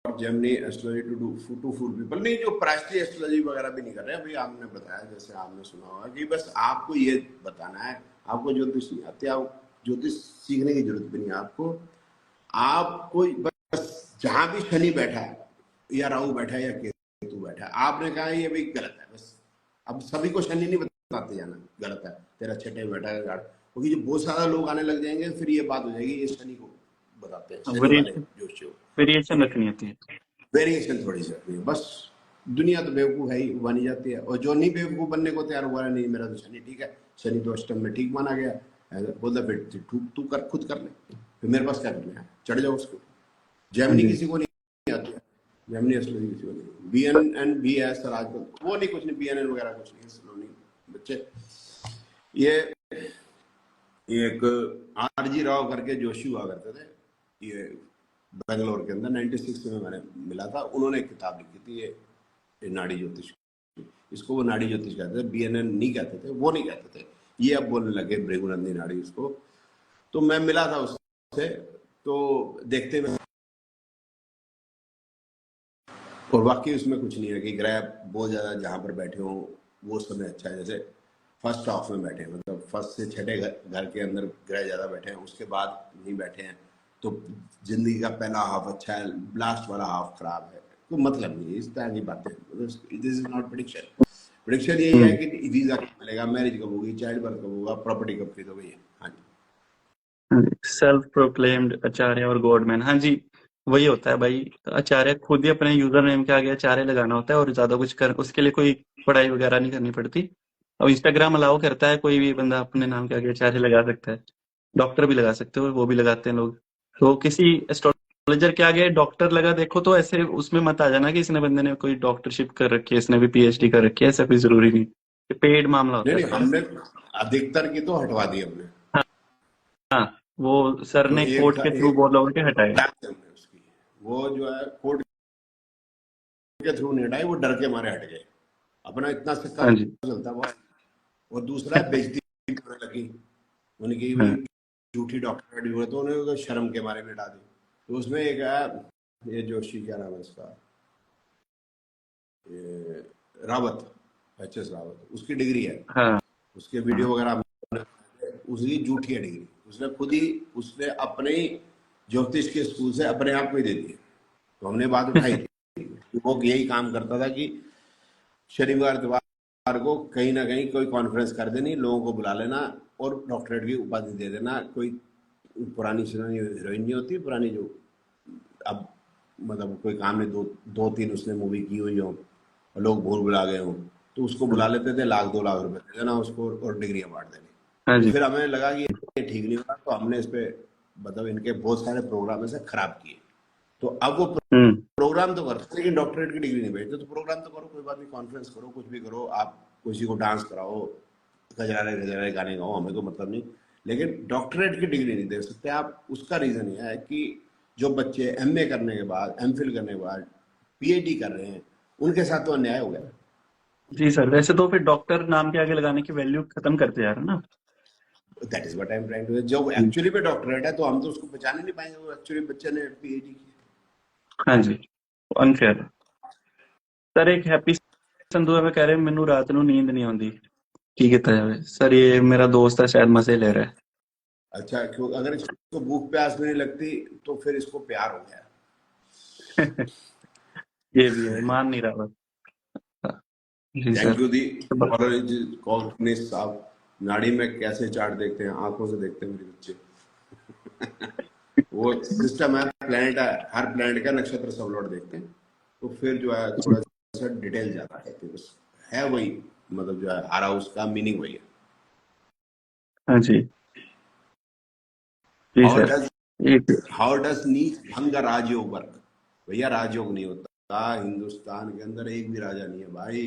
Jaimini astrology to fool people? नहीं, जो प्रायश्चित एस्ट्रोलॉजी वगैरह भी नहीं कर रहे हैं। अभी आपने बताया, जैसे आपने सुना होगा कि बस आपको ये बताना है, आपको ज्योतिष नहीं आती, आप ज्योतिष सीखने की जरूरत भी नहीं है आपको। आपको बस जहां भी शनि बैठा है या राहु बैठा है या केतु बैठा है, आपने कहा ये भी गलत है बस। अब सभी को शनि नहीं बताते जाना गलत है, तेरा छठे में बैठा है गाड़, क्योंकि जो बहुत सारा लोग आने लग जाएंगे फिर ये बात हो जाएगी ये शनि को बताते हैं, शनि वाले वेरिएशन, जोशियों, वेरिएशन ठीक है? रखनी होती है। वेरिएशन थोड़ी सी रखनी है बस। दुनिया तो बेवकूफ है ही, बनी जाती है, और जो नहीं बेवकूफ बनने को तैयार हुआ है, नहीं मेरा तो शनि ठीक है, शनि तो अष्टम में ठीक माना गया है, बोलता फिर तू कर, खुद कर ले, फिर मेरे पास क्या करना है, चढ़ जाओ उसको। हाँ जेमिनी जी। किसी को नहीं आती है, जेमिनी एस्ट्रोलॉजी किसी को नहीं, BN and BS सर आजकल वो नहीं, कुछ नहीं, BNN वगैरह कुछ नहीं, स्लो नहीं बच्चे। ये एक RG राव करके जोशी हुआ करते थे, ये बेंगलोर के अंदर 96 में मैंने मिला था, उन्होंने एक किताब लिखी थी ये नाड़ी ज्योतिष, इसको वो नाड़ी ज्योतिष कहते थे, BNN नहीं कहते थे, वो नहीं कहते थे, ये अब बोलने लगे भृगुनंदी नाड़ी उसको। तो मैं मिला था उससे, तो देखते हुए, और वाकई उसमें कुछ नहीं है कि ग्रह बहुत ज्यादा जहां पर बैठे हो वो समय अच्छा है। जैसे फर्स्ट हाफ में बैठे हैं, मतलब फर्स्ट से छठे घर के अंदर ग्रह ज्यादा बैठे हैं, उसके बाद नहीं बैठे हैं, तो जिंदगी का पहला हाफ अच्छा है, लास्ट वाला हाफ खराब है, तो मतलब नहीं है इस तरह की बातें। This is not prediction. Prediction यही है हम्म। कि वीजा कब मिलेगा, मैरिज कब होगी, चाइल्ड बर्थ कब होगा, प्रॉपर्टी कब खरीदोगे। हाँ जी। हाँ जी, सेल्फ प्रोक्लेम्ड आचार्य और गॉडमैन। हाँ जी, वही होता है भाई। आचार्य खुद ही अपने यूजर नेम के आगे आचार्य लगाना होता है, और ज्यादा कुछ कर उसके लिए कोई पढ़ाई वगैरह नहीं करनी पड़ती। अब इंस्टाग्राम अलाउ करता है, कोई भी बंदा अपने नाम के आगे आचार्य लगा सकता है। डॉक्टर भी लगा सकते हो, वो भी लगाते हैं लोग। तो किसी एस्ट्रोलॉजर के आगे डॉक्टर लगा देखो तो ऐसे उसमें मत आ जाना कि इसने बंदे ने कोई डॉक्टरशिप कर रखी है, इसने भी PhD कर रखी है, ऐसा कोई जरूरी नहीं। ये पेड मामला नहीं होता है नहीं, सारा। हमने अधिकतर की तो हटवा दी हमने। हाँ हाँ, वो सर तो ने एक कोर्ट था, के थ्रू एक बोल के हटाए। हटा दी हमने उसकी, वो जो है कोर्ट के थ्रू नहीं हटाई, वो डर के मारे हट गए, अपना इतना सिक्का हाँ जी। चलता हुआ। और दूसरा है बेइज्जती करने लगी उनकी, भाई हाँ झूठी डॉक्टरेट भी हुआ, तो उन्हें तो शर्म के मारे में हटा दी। तो उसमें एक है ये जोशी, क्या नाम है इसका, ये रावत, HS रावत, उसकी डिग्री है, हाँ उसके हाँ। वीडियो वगैरह उसकी झूठी है डिग्री, उसने अपने ज्योतिष के स्कूल से अपने आप को ही दे दी। तो हमने बात उठाई थी, वो यही काम करता था कि शनिवार इतवार को कहीं ना कहीं कोई कॉन्फ्रेंस कर देनी, लोगों को बुला लेना और डॉक्टरेट की उपाधि दे देना। कोई पुरानी हीरोइन नहीं होती पुरानी, जो अब मतलब कोई काम नहीं, दो तीन उसने मूवी की हुई हो, लोग भूल भुला गए हो, तो उसको बुला लेते थे, 1-2 लाख रुपए दे देना उसको और डिग्रियां बांट देनी। हाँ तो जी। फिर हमें लगा कि ये ठीक नहीं होगा, तो हमने इस पे मतलब इनके बहुत सारे प्रोग्राम ऐसे खराब किए। तो अब वो हम्म। प्रोग्राम तो करते लेकिन डॉक्टरेट की डिग्री नहीं भेजते। तो प्रोग्राम तो करो, कोई बात नहीं, कॉन्फ्रेंस करो, कुछ भी करो, आप किसी को डांस कराओ, गजरारे गजरारे गाने गाओ, हमें तो मतलब नहीं, लेकिन डॉक्टरेट की डिग्री नहीं दे सकते आप। उसका रीजन यह है कि जो बच्चे एमए करने के बाद, एमफिल करने के बाद पीएचडी कर रहे हैं, उनके साथ तो अन्याय हो गया। जी सर, वैसे तो फिर डॉक्टर नाम के आगे लगाने की वैल्यू खत्म करते जा रहे हैं ना। That is what I am trying to, जो एक्चुअली पे डॉक्टरेट है तो हम तो उसको पहचान ही नहीं पाएंगे वो एक्चुअली बच्चे ने पीएचडी की। हाँ जी, अनफेयर। सर एक हैप्पी संधू हमें कह रहे हैं मैनू रात ਨੂੰ ਨੀਂਦ ਨਹੀਂ ਆਉਂਦੀ, ਕੀ ਕੀਤਾ ਜਾਵੇ सर? ये मेरा दोस्त है, शायद मजे ले रहा अच्छा, क्यों? अगर इसको भूख प्यास नहीं लगती तो फिर इसको प्यार हो गया। है। ये भी है, मान नहीं रहा बस। जी thank sir. You the knowledge कॉग्निस। आप नाड़ी में कैसे चार्ट देखते हैं? आंखों से देखते हैं मेरे बच्चे। वो सिस्टम है, प्लेनेट है, हर प्लेनेट का नक्षत्र सब लौट देखते हैं, तो फिर जो है थोड़ा सा डिटेल जाता है, फिर है वही, मतलब जो है हर हाउस का मीनिंग वही है। हाँ जी। जी हाउ सर। डज एक हाउ डज नीच भंग राजयोग वर्क? भैया राजयोग नहीं होता हिंदुस्तान के अंदर, एक भी राजा नहीं है भाई,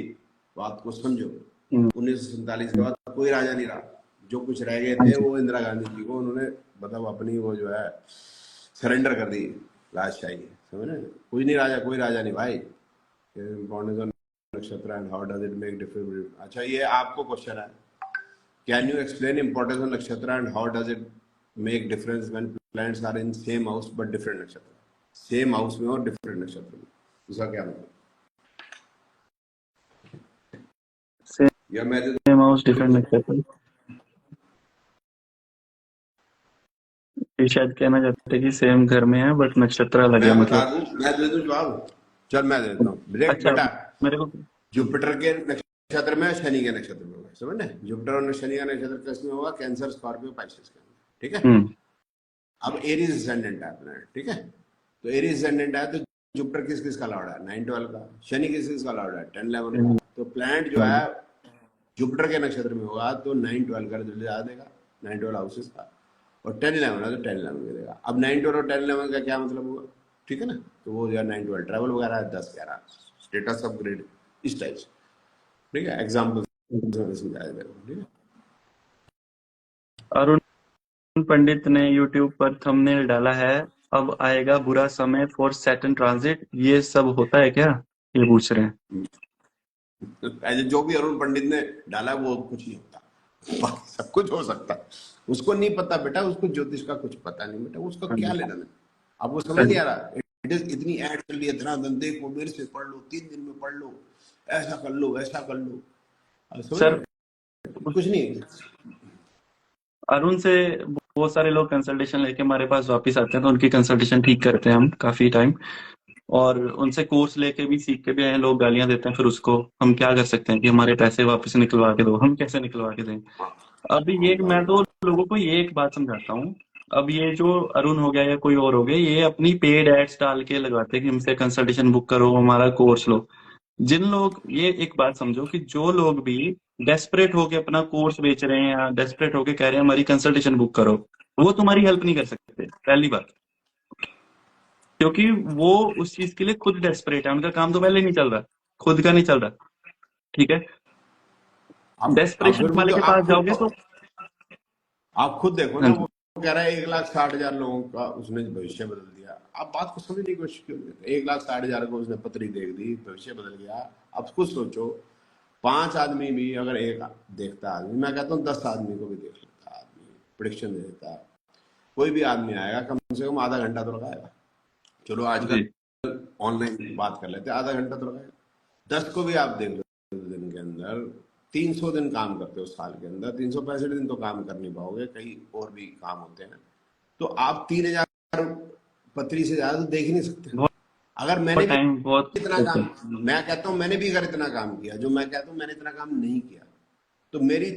बात को समझो। 1947 के बाद कोई राजा नहीं रहा, जो कुछ रह गए हाँ थे जी। वो इंदिरा गांधी जी को उन्होंने मतलब अपनी वो जो है सरेंडर कर दी राजशाही, समझ रहे हैं? कुछ नहीं राजा, कोई राजा नहीं भाई। नक्षत्र and how does it make difference? अच्छा, ये आपको क्वेश्चन है, can you explain importance of नक्षत्र and how does it make difference when planets are in same house but different नक्षत्र? सेम हाउस में और डिफरेंट नक्षत्र में, उसका क्या मतलब? या मैं दे सेम हाउस डिफरेंट नक्षत्र, ये शायद कहना चाहते हैं कि सेम घर में है बट नक्षत्र अलग है मैं बता मतलब। दूं, मैं दे दूं जवाब? चल मैं देता हूँ, देख अच्छा, बेटा, मेरे को। जुपिटर के नक्षत्र में, शनि के नक्षत्र में होगा, समझ ना? जुपिटर और शनि का नक्षत्र किसमें होगा? कैंसर, स्कॉर्पियो, पाइसेस के अंदर, ठीक है? हम्म। अब एरीज असेंडेंट है प्लैनेट, ठीक है? तो एरीज असेंडेंट है तो जुपिटर किस किस का लॉर्ड है? 9-12 का। शनि किस किस का लॉर्ड है? 10-11 का। तो प्लैनेट जो है जुपिटर के नक्षत्र में होगा तो 9-12 का रिजल्ट आ देगा, 9-12 हाउसेस का। और 10-11 है तो 10-11 का देगा। अब 9-12 और 10-11 का क्या मतलब हुआ? ठीक है ना? तो वो जो है 9-12 ट्रैवल वगैरह है, 10-11 स्टेटस अपग्रेड, इस टाइप से, ठीक है? एग्जाम्पल समझाया जाएगा, ठीक है? अरुण पंडित ने यूट्यूब पर थंबनेल डाला है, अब आएगा बुरा समय फॉर सैटर्न ट्रांजिट, ये सब होता है क्या? ये पूछ रहे हैं। ऐसे जो भी अरुण पंडित ने डाला वो कुछ नहीं होता, बाकी सब कुछ हो सकता है। उसको नहीं पता बेटा, उसको ज्योतिष का कुछ पता नहीं बेटा, उसका हाँ क्या जी। लेना है? आपको समझ हाँ नहीं जी। आ रहा? इट इज इतनी ऐड चल रही है, इतना देखो, मेरे से पढ़ लो, 3 दिन में पढ़ लो, ऐसा कर लो, वैसा कर लो, आप समझ रहे सर, हैं? कुछ नहीं। अरुण से बहुत सारे लोग कंसल्टेशन लेके हमारे पास वापस आते हैं, तो उनकी कंसल्टेशन ठीक करते हैं हम काफी टाइम। और उनसे कोर्स लेके भी सीख के भी आए हैं, लोग गालियां देते हैं, फिर उसको हम क्या कर सकते हैं कि हमारे पैसे वापस निकलवा के दो, हम कैसे निकलवा के दें? हाँ, अभी ये मैं तो लोगों को ये एक बात समझाता हूँ। अब ये जो अरुण हो गया या कोई और हो गया, ये अपनी पेड एड्स डाल के लगाते हैं कि हमसे कंसल्टेशन बुक करो, हमारा कोर्स लो। जिन लोग, ये एक बात समझो कि जो लोग भी डेस्परेट होके अपना कोर्स बेच रहे हैं या डेस्परेट होके कह रहे हैं हमारी कंसल्टेशन बुक करो, वो तुम्हारी हेल्प नहीं कर सकते, पहली बात। क्योंकि वो उस चीज के लिए खुद डेस्परेट है, उनका काम तो पहले नहीं चल रहा, खुद का नहीं चल रहा। ठीक है? आप डेस्परेशन फिर वो वाले जो के पास जाओगे तो। आप खुद देखो हाँ ना, जी। वो कह रहा है 1,60,000 लोगों का उसने भविष्य बदल दिया। आप बात को समझने की कोशिश क्यों नहीं करते? 1,60,000 को उसने पत्री देख दी, भविष्य बदल गया। अब खुद सोचो, 5 आदमी भी अगर एक देखता, आदमी, मैं कहता हूँ 10 आदमी को भी देख लेता, आदमी प्रिडिक्शन दे देता, कोई भी आदमी आएगा कम से कम आधा घंटा तो लगाएगा। चलो जी। आजकल ऑनलाइन बात कर लेते हैं, आधा घंटा तो लगाएगा। 10 को भी आप देख लो दिन के अंदर, 300 दिन काम करते हो साल के अंदर, 365 दिन तो काम कर नहीं पाओगे, कई और भी काम होते हैं, तो आप 3000 पत्री से ज्यादा तो देख ही नहीं सकते। बहुत अगर मैंने भी टाइम बहुत इतना काम, मैं कहता हूं मैंने भी अगर इतना काम किया जो मैं कहता हूं मैंने इतना काम नहीं किया, तो मेरी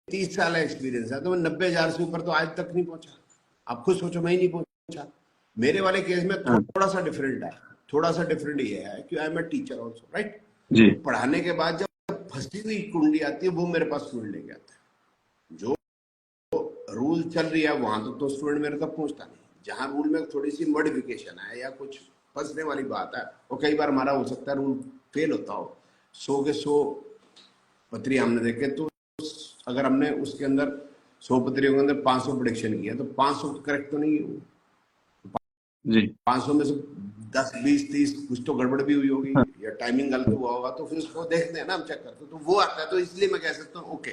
30 साल एक्सपीरियंस है, तो मैं 90,000 से ऊपर तो आज तक नहीं पहुंचा। आप खुद सोचो, मैं ही नहीं पहुंचा। मेरे वाले केस में हाँ थोड़ा सा डिफरेंट है, थोड़ा सा डिफरेंट ये है कि I am a teacher also, right. जी तो पढ़ाने के बाद जब फंसी हुई कुंडली आती है वो मेरे पास स्टूडेंट लेके आता है। जो रूल चल रही है वहां तो स्टूडेंट मेरे तक पहुंचता नहीं। जहां रूल में थोड़ी सी मॉडिफिकेशन है या कुछ फंसने वाली बात है, और कई बार हमारा हो सकता है रूल फेल होता हो, 100 के 100 पत्री हमने देखे, तो अगर हमने उसके अंदर 100 पत्रियों के अंदर 500 प्रोडिक्शन किया तो 500 करेक्ट तो नहीं हुई। जी 500 में से 10 20 30 कुछ तो गड़बड़ भी हुई होगी हाँ या टाइमिंग गलत हुआ होगा, तो फिर उसको देखते हैं ना, हम चेक करते हैं, तो वो आता है। तो इसलिए मैं कह सकता हूँ ओके,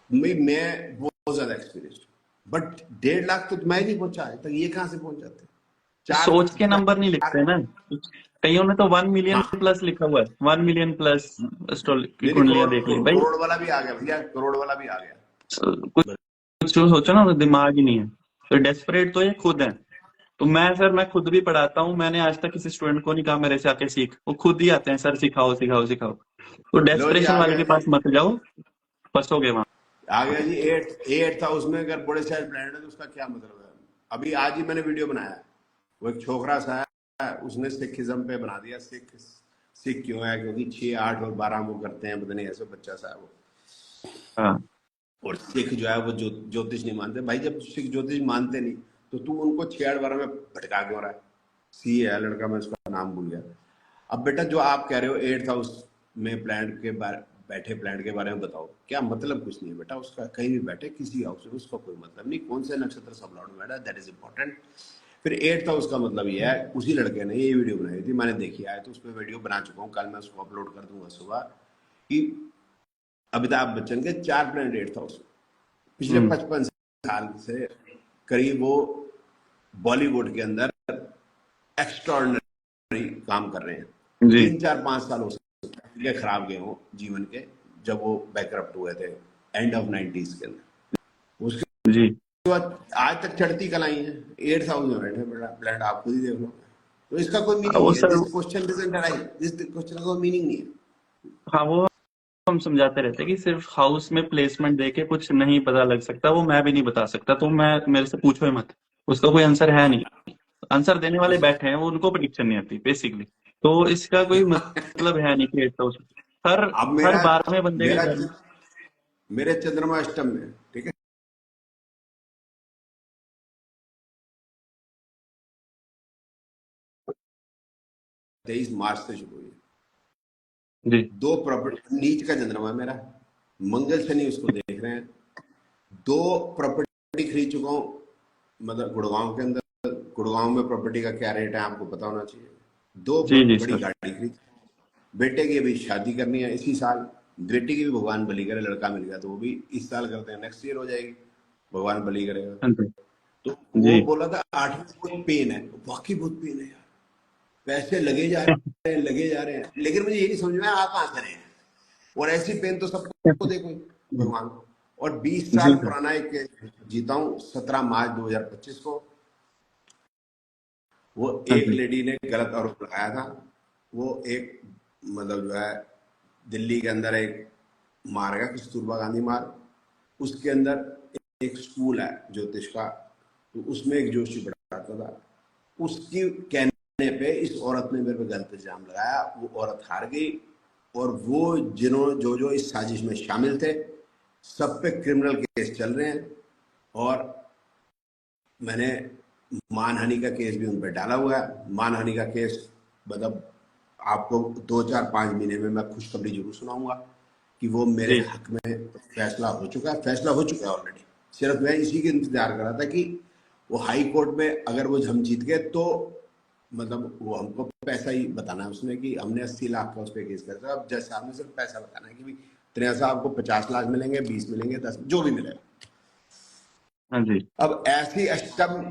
मैं बहुत ज्यादा एक्सपीरियंस, बट 1.5 लाख तो मैं नहीं पहुंचा है, तक ये कहां से पहुंच जाते हैं? चार सोच के नंबर नहीं चार लिखते ना। कईयों ने तो 1 मिलियन हाँ, प्लस लिखा हुआ है, 1 मिलियन प्लस की नहीं नहीं, कुंडलियां देख ली करोड़ भाई। करोड़ वाला भी आ गया भैया, करोड़ वाला भी आ गया। कुछ कुछ जो सोचो ना, तो दिमाग ही नहीं है। तो डेस्परेट तो ये खुद है। तो मैं खुद भी पढ़ाता हूँ, मैंने आज तक किसी स्टूडेंट को नहीं कहा मेरे से आके सीख, वो खुद ही आते हैं सर सिखाओ सिखाओ सिखाओ। तो लो जी, डेस्परेशन आ वाले गया के जी, पास मत जाओ, फंसोगे वहां। आ गया जी। एट था उसमें, अगर बड़े साइज ब्रांड है तो उसका क्या मतलब है? अभी आज ही मैंने वीडियो बनाया, वो एक छोकरा सा है, उसने सिखिज्म पे बना दिया। सिख सिख क्यों है? क्योंकि 6 8 और 12 वो करते हैं, पता नहीं ऐसे बच्चा सा है वो। हाँ और सिख जो है वो ज्योतिष नहीं मानते। भाई जब सिख ज्योतिष मानते नहीं, तो तू उनको 6 8 12 में भटका क्यों रहा है? सी है लड़का, मैं उसका नाम भूल गया। अब बेटा जो आप कह रहे हो 8 हाउस में प्लांट के बारे, बैठे प्लांट के बारे में बताओ, क्या मतलब? कुछ नहीं है बेटा, उसका कहीं भी बैठे किसी हाउस में उसका कोई मतलब नहीं, कौन से नक्षत्र सब लॉर्ड में बैठा, दैट इज इंपॉर्टेंट। फिर 8 हाउस का मतलब ये है, उसी लड़के ने ये वीडियो बनाई थी, मैंने देखी है, तो उस पर वीडियो बना चुका हूँ, कल मैं उसको अपलोड कर दूंगा सुबह, कि अमिताभ बच्चन के 4 प्लांट 8 हाउस, पिछले हम्म 55 साल से करीब वो बॉलीवुड के अंदर एक्स्ट्रॉर्डिनरी काम कर रहे हैं। जी 3 4 5 साल हो सकते हैं खराब गए हों जीवन के, जब वो बैकरप्ट हुए थे एंड ऑफ 90s के अंदर। उसके जी बाद आज तक चढ़ती कलाई है। 8 हाउस में बैठे ब्लैंड, आप खुद ही देख लो। तो इसका कोई मीनिंग वो नहीं है। Sir, this question doesn't arise, this question का कोई मीनिंग नहीं है। हाँ वो हम समझाते रहते हैं कि सिर्फ हाउस में प्लेसमेंट देके कुछ नहीं पता लग सकता, वो मैं भी नहीं बता सकता, तो मैं मेरे से पूछो ही मत, उसका कोई आंसर है नहीं। आंसर देने वाले उस बैठे हैं, वो उनको प्रिडिक्शन नहीं आती बेसिकली। तो इसका कोई मतलब है नहीं क्रिएट तो हर अब हर मेरा 12वें बंदे के मेरा घर में। मेरे चंद्रमा अष्टम में, ठीक है, 23 मार्च से शुरू हुई। जी 2 प्रॉपर्टी, नीच का चंद्रमा है मेरा, मंगल शनि उसको देख रहे हैं। 2 प्रॉपर्टी खरीद चुका हूँ, मतलब गुड़गांव के अंदर। गुड़गांव में प्रॉपर्टी का क्या रेट है आपको पता होना चाहिए। दो जी जी बड़ी सर। गाड़ी खरीद, बेटे की अभी शादी करनी है इसी साल, बेटी की भी भगवान बली करे, लड़का मिल गया तो वो भी इस साल करते हैं, नेक्स्ट ईयर हो जाएगी, भगवान बली करेगा। हाँ जी तो जी। वो बोला था 8वीं बहुत पेन है, वाकई बहुत पेन है यार, पैसे लगे जा रहे हैं लगे जा रहे हैं, लेकिन मुझे ये नहीं समझ में आया आप कहाँ से रहे हैं। और ऐसी पेन तो सबको देखो भगवान को। और 20 जी साल सर। पुराना एक जीता हूँ, 17 मार्च 2025 को। वो हाँ एक जी लेडी ने गलत आरोप लगाया था। वो एक, मतलब जो है, दिल्ली के अंदर एक मार्ग है कस्तूरबा गांधी मार्ग, उसके अंदर एक स्कूल है ज्योतिष का, तो उसमें एक जोशी पढ़ाता था। उसकी कहने पे इस औरत ने मेरे पे गलत इल्जाम लगाया, वो औरत हार गई। और वो जिन्होंने जो जो इस साजिश में शामिल थे, सब पे क्रिमिनल केस चल रहे हैं। और मैंने मानहानि का केस भी उन पर डाला हुआ है। मानहानि का केस, मतलब आपको 2 4 5 महीने में मैं खुशखबरी जरूर सुनाऊंगा कि वो मेरे जी हक में फैसला हो चुका है। फैसला हो चुका है ऑलरेडी, सिर्फ मैं इसी के इंतजार कर रहा था कि वो हाई कोर्ट में अगर वो हम जीत गए तो, मतलब वो हमको पैसा ही बताना है उसने, कि हमने 80 लाख का उस पर केस करा था। अब जज साहब ने सिर्फ पैसा बताना है कि भाई तेरे साहब आपको 50 लाख मिलेंगे, 20 मिलेंगे, 10, जो भी मिलेगा। हाँ जी। अब ऐसी अष्टम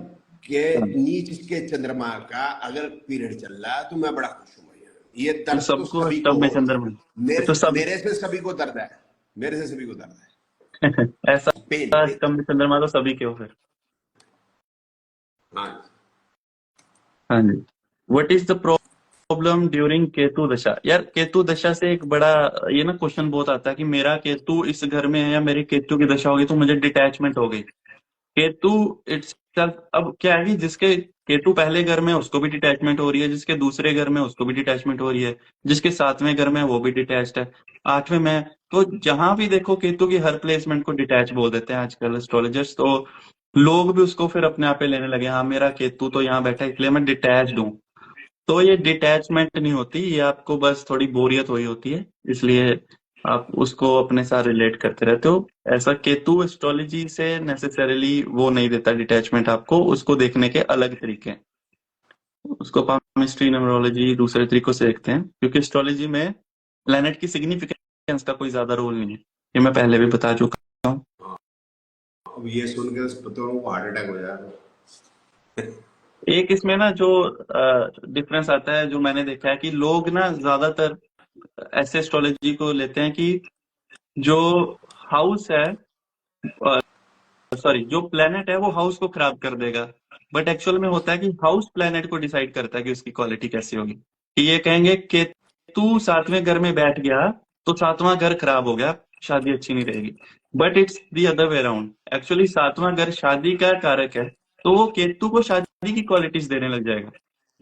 के हाँ, नीच के चंद्रमा का अगर पीरियड चल रहा है तो मैं बड़ा खुश हूं भैया। ये तो दर्द तो सबको सभी को अष्टम में हो, चंद्रमा है, मेरे तो सब। मेरे से सभी को दर्द है। मेरे से सभी को दर्द है, ऐसा पेन पेन। कम चंद्रमा तो सभी के हो फिर। हाँ। हाँ जी। What is the problem during Ketu dasha? यार केतु दशा से एक बड़ा ये ना क्वेश्चन बहुत आता है कि मेरा केतु इस घर में है या मेरी केतु की दशा होगी तो मुझे डिटैचमेंट हो गई। केतु इट्सेल्फ अब क्या है कि जिसके केतु पहले घर में है, उसको भी डिटैचमेंट हो रही है, जिसके दूसरे घर में है, उसको भी डिटैचमेंट हो रही है, जिसके सातवें घर में है, वो भी डिटैच्ड है, आठवें में है। तो जहां भी देखो केतु की हर प्लेसमेंट को डिटैच बोल देते हैं आजकल एस्ट्रोलॉजर्स। तो लोग भी उसको फिर अपने आप पे लेने लगे, हाँ मेरा केतु तो यहाँ बैठा है इसलिए मैं डिटैच्ड हूँ। तो ये डिटैचमेंट नहीं होती, ये आपको बस थोड़ी बोरियत हुई होती है, इसलिए आप उसको अपने साथ रिलेट करते रहते हो। ऐसा केतु एस्ट्रोलॉजी से नेसेसरीली वो नहीं देता डिटैचमेंट आपको, उसको देखने के अलग तरीके हैं। उसको पामिस्ट्री न्यूमरोलॉजी दूसरे तरीकों से देखते हैं, क्योंकि एस्ट्रोलॉजी में प्लैनेट की सिग्निफिकेंस का कोई ज्यादा रोल नहीं है, ये मैं पहले भी बता चुका हूँ। अब ये सुन के पता को हार्ट अटैक हो जाएगा। एक इसमें ना जो डिफरेंस आता है, जो मैंने देखा है कि लोग ना ज्यादातर ऐसे एस्ट्रोलॉजी को लेते हैं कि जो हाउस है, सॉरी जो प्लेनेट है वो हाउस को खराब कर देगा। बट एक्चुअल में होता है कि हाउस प्लेनेट को डिसाइड करता है कि उसकी क्वालिटी कैसी होगी। कि ये कहेंगे कि तू सातवें घर में बैठ गया तो सातवां घर खराब हो गया, शादी अच्छी नहीं रहेगी। But it's the other way around, actually सातवां घर शादी का कारक है, तो वो केतु को शादी की क्वालिटीज देने लग जाएगा।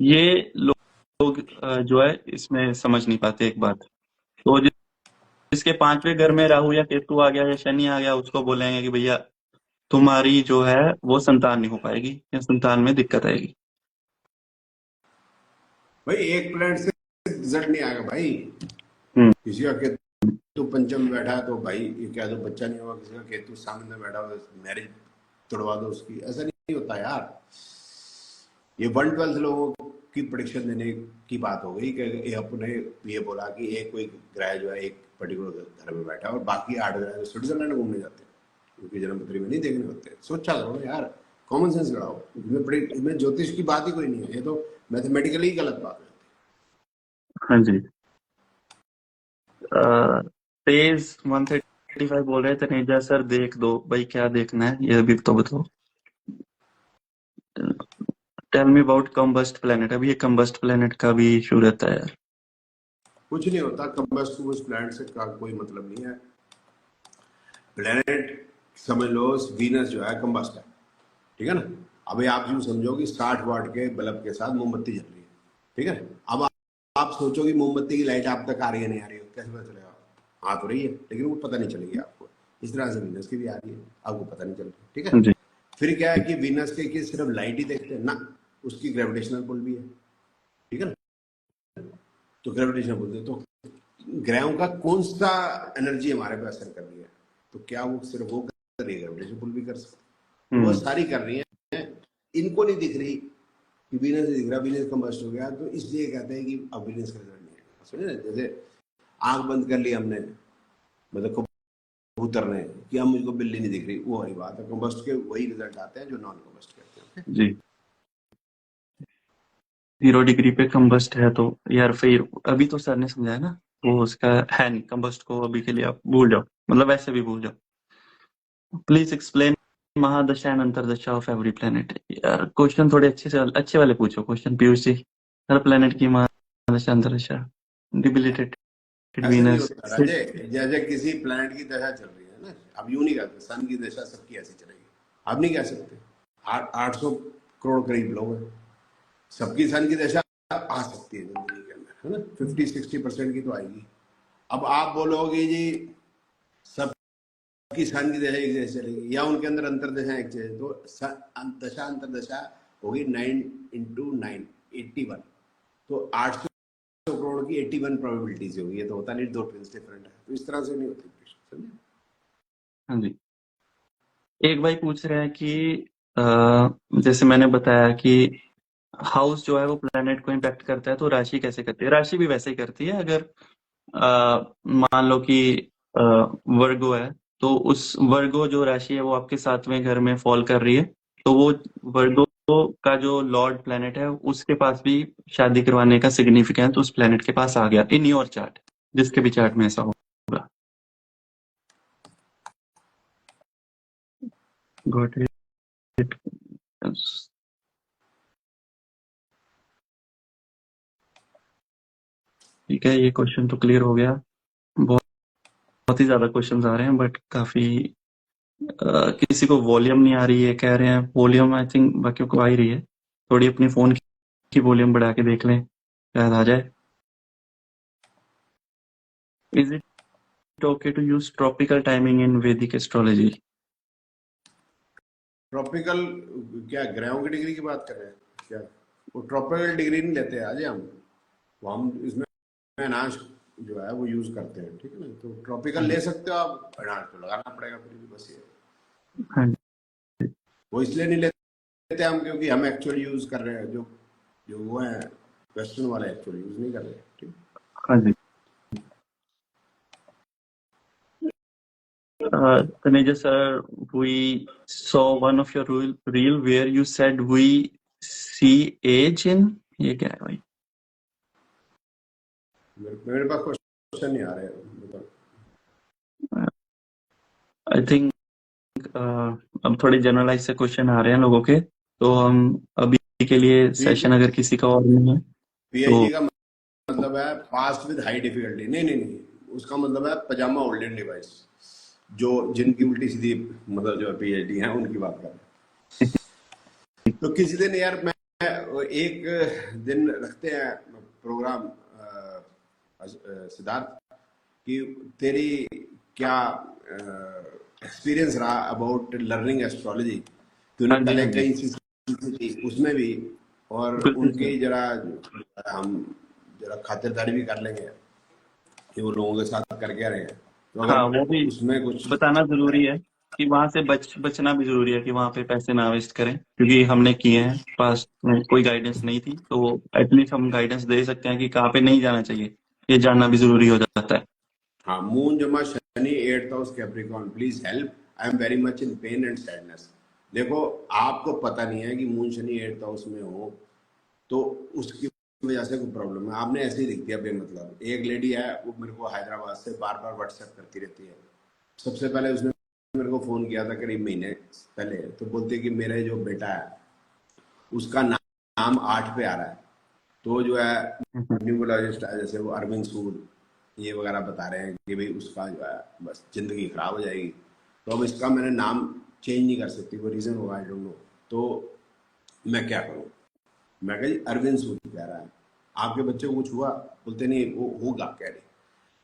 ये लोग जो है इसमें समझ नहीं पाते एक बात। तो जिसके पांचवें घर में राहु या केतु आ गया या शनि आ गया, उसको बोलेंगे कि भैया तुम्हारी जो है वो संतान नहीं हो पाएगी या संतान में दिक्कत आएगी। भाई एक प्लेनेट से रिजल्ट नहीं आएगा भाई। हम्म। किसी का केतु पंचम में बैठा है तो भाई ये कह दो बच्चा नहीं होगा, किसी का केतु सामने में बैठा हो मैरिज तोड़वा दो उसकी, ऐसा नहीं होता यार। ये 1/12 लोगों की प्रेडिक्शन देने की बात हो गई कि ये अपने ये बोला कि एक कोई ग्रह जो है एक पर्टिकुलर घर में बैठा है और बाकी 8 ग्रह जो स्विट्जरलैंड घूमने जाते हैं, क्योंकि जन्मपत्री में नहीं देखने होते। सोचा करो यार, कॉमन सेंस लगाओ। इसमें ज्योतिष की बात ही कोई नहीं है, ये तो मैथमेटिकली गलत बात है। हाँ जी। तेज 135 बोल रहे थे, नहीं जा सर देख दो भाई, क्या देखना है ये भी तो बताओ। Tell me about combust planet. अभी ये कम्बस्ट प्लेनेट का भी इशू रहता है यार। कुछ नहीं होता, कम्बस्ट उस प्लैनेट से का कोई मतलब नहीं है। प्लैनेट समझ लो वीनस जो है कम्बस्ट है, ठीक है ना। अभी आप यूं समझो कि 60 वाट के बल्ब के साथ मोमबत्ती जल रही है, ठीक है। अब आप सोचो कि मोमबत्ती की लाइट आप तक आ रही है नहीं आ रही है, कैसे पता चलेगा? आ तो रही है लेकिन वो पता नहीं चलेगी आपको। इस तरह से वीनस की भी आ रही है, आपको पता नहीं चल रही, ठीक है। जी। फिर क्या है कि वीनस के कि सिर्फ लाइट ही देखते हैं ना, उसकी ग्रेविटेशनल पुल भी है, ठीक है ना। तो ग्रेविटेशनल पुल, तो ग्रहों का कौन सा एनर्जी हमारे पे असर कर रही है, तो क्या वो सिर्फ वो कर रही है? ग्रेविटेशन पुल भी कर सकते, तो वो सारी कर रही है। इनको नहीं दिख रही कि वीनस दिख रहा, वीनस कंबस्ट हो गया, तो इसलिए कहते हैं कि अब वीनस का रिजल्ट नहीं आएगा। समझे ना, जैसे आंख बंद कर ली हमने, मतलब कबूतर ने, कि हम मुझको बिल्ली नहीं दिख रही, वो वही बात है। कंबस्ट के वही रिजल्ट आते हैं जो नॉन कंबस्ट कहते हैं। जी। 0 डिग्री पे कम्बस्ट है तो यार फिर अभी तो सर ने समझाया ना, वो उसका है नहीं कम्बस्ट को, अभी के लिए आप भूल जाओ, मतलब वैसे भी भूल जाओ। Please explain mahadasha and antardasha of every planet. यार क्वेश्चन थोड़े अच्छे वाले पूछो क्वेश्चन पीयूष जी। हर प्लेनेट की महादशा अंतरदशा, डिबिलिटेटेड ऐसे नहीं वीनस। होता राजे, जैसे किसी प्लैनेट की दशा चल रही है ना, अब यूं नहीं कहते सन की दशा सबकी ऐसी चलेगी, आप नहीं कह सकते। 800 करोड़ करीब लोग हैं, सबकी सन की दशा आ सकती है जिंदगी के अंदर, है ना। 50-60% की तो आएगी। अब आप बोलोगे जी सबकी सन की दशा एक जैसे चलेगी या उनके अंदर अंतरदशा एक जैसे, तो दशा अंतरदशा होगी 9 × 9 81, तो 800 करोड़ की 81 प्रोबेबिलिटीज होगी। ये तो होता नहीं, दो ट्विंस डिफरेंट है, तो इस तरह से नहीं होती, समझे। हाँ जी। एक भाई पूछ रहे हैं कि जैसे मैंने बताया कि हाउस जो है वो प्लेनेट को इम्पैक्ट करता है, तो राशि कैसे करती है? राशि भी वैसे ही करती है। अगर मान लो कि वर्गो है, तो उस वर्गो जो राशि है वो आपके सातवें घर में फॉल कर रही है, तो वो वर्गो का जो लॉर्ड प्लेनेट है उसके पास भी शादी करवाने का सिग्निफिकेंस उस प्लेनेट के पास आ गया इन योर चार्ट, जिसके भी चार्ट में ऐसा होगा। Got it. ठीक है, ये क्वेश्चन तो क्लियर हो गया। बहुत बहुत ही ज्यादा क्वेश्चंस आ रहे हैं, बट काफी किसी को वॉल्यूम नहीं आ रही है, कह रहे हैं वॉल्यूम आई थिंक बाकियों को आ ही रही है। थोड़ी अपनी फोन की वॉल्यूम बढ़ा के देख लें, शायद आ जाए। Is it okay to use tropical timing in Vedic astrology? Tropical क्या ग्रहों की डिग्री की बात कर रहे हैं क्या? वो ट्रॉपिकल डिग्री नहीं लेते आज हम, वो हम इसमें एनहांस जो है वो यूज करते हैं, ठीक है ना? तो ट्रॉपिकल ले सकते हो आप, एनहांस तो लगाना पड़ेगा फिर भी, बस ये। हाँ वो इसलिए नहीं लेते हम क्योंकि हम एक्चुअल यूज कर रहे हैं, जो जो वो है वेस्टर्न वाले एक्चुअल यूज नहीं कर रहे, ठीक। हाँ जी। Taneja sir, we saw one of your reel where you said we see age in, ये क्या है भाई? मेरे पास क्वेश्चन नहीं आ रहे, आई थिंक अब थोड़े जनरलाइज से क्वेश्चन आ रहे हैं लोगों के, तो हम अभी के लिए सेशन अगर किसी का और नहीं है पीएचडी तो का मतलब है पास विद हाई डिफिकल्टी, नहीं नहीं नहीं, उसका मतलब है पजामा होल्डिंग डिवाइस, जो जिनकी उल्टी सीधी मतलब जो पीएचडी है उनकी बात कर रहे हैं। तो किसी दिन यार मैं एक दिन रखते हैं प्रोग्राम सिद्धार्थ, कि तेरी क्या एक्सपीरियंस रहा अबाउट लर्निंग एस्ट्रोलॉजी, तूने हाँ जी, पहले हाँ जी, कई चीज सीखी थी उसमें भी, और बिल्कुल सर। उनकी जरा हम जरा खातिरदारी भी कर लेंगे कि वो लोगों के साथ कर क्या रहे हैं, तो अगर हाँ, वो भी उसमें कुछ बताना जरूरी है कि वहां से बचना भी जरूरी है, कि वहां पे पैसे ना वेस्ट करें, क्योंकि हमने किए हैं पास्ट में, कोई गाइडेंस नहीं थी, तो एटलीस्ट हम गाइडेंस दे सकते हैं कि कहाँ पे नहीं जाना चाहिए, ये जानना भी जरूरी हो जाता है। हाँ, मून जमा Shani 8th house Capricorn, please help, I am very much in pen and sadness. देखो, आपको पता नहीं है कि मून शनि 8th हाउस में हो तो उसकी वजह से कोई प्रॉब्लम है, आपने ऐसे ही लिख दिया बेमतलब। एक लेडी है, वो मेरे को हैदराबाद से बार बार व्हाट्सएप करती रहती है। सबसे पहले उसने मेरे को फोन किया था करीब महीने पहले, तो बोलते कि मेरे जो बेटा है उसका नाम 8 पे आ रहा है, तो जो है न्यूमरोलॉजिस्ट है जैसे वो अरविंद सूद ये वगैरह बता रहे हैं कि भाई उसका जो है बस जिंदगी खराब हो जाएगी, तो अब इसका मैंने नाम चेंज नहीं कर सकती, वो रीजन होगा, आई डोंट नो, तो मैं क्या करूँ? मैं कहा जी अरविंद सूद कह रहा है, आपके बच्चे को कुछ हुआ? बोलते नहीं, वो होगा कह रहे।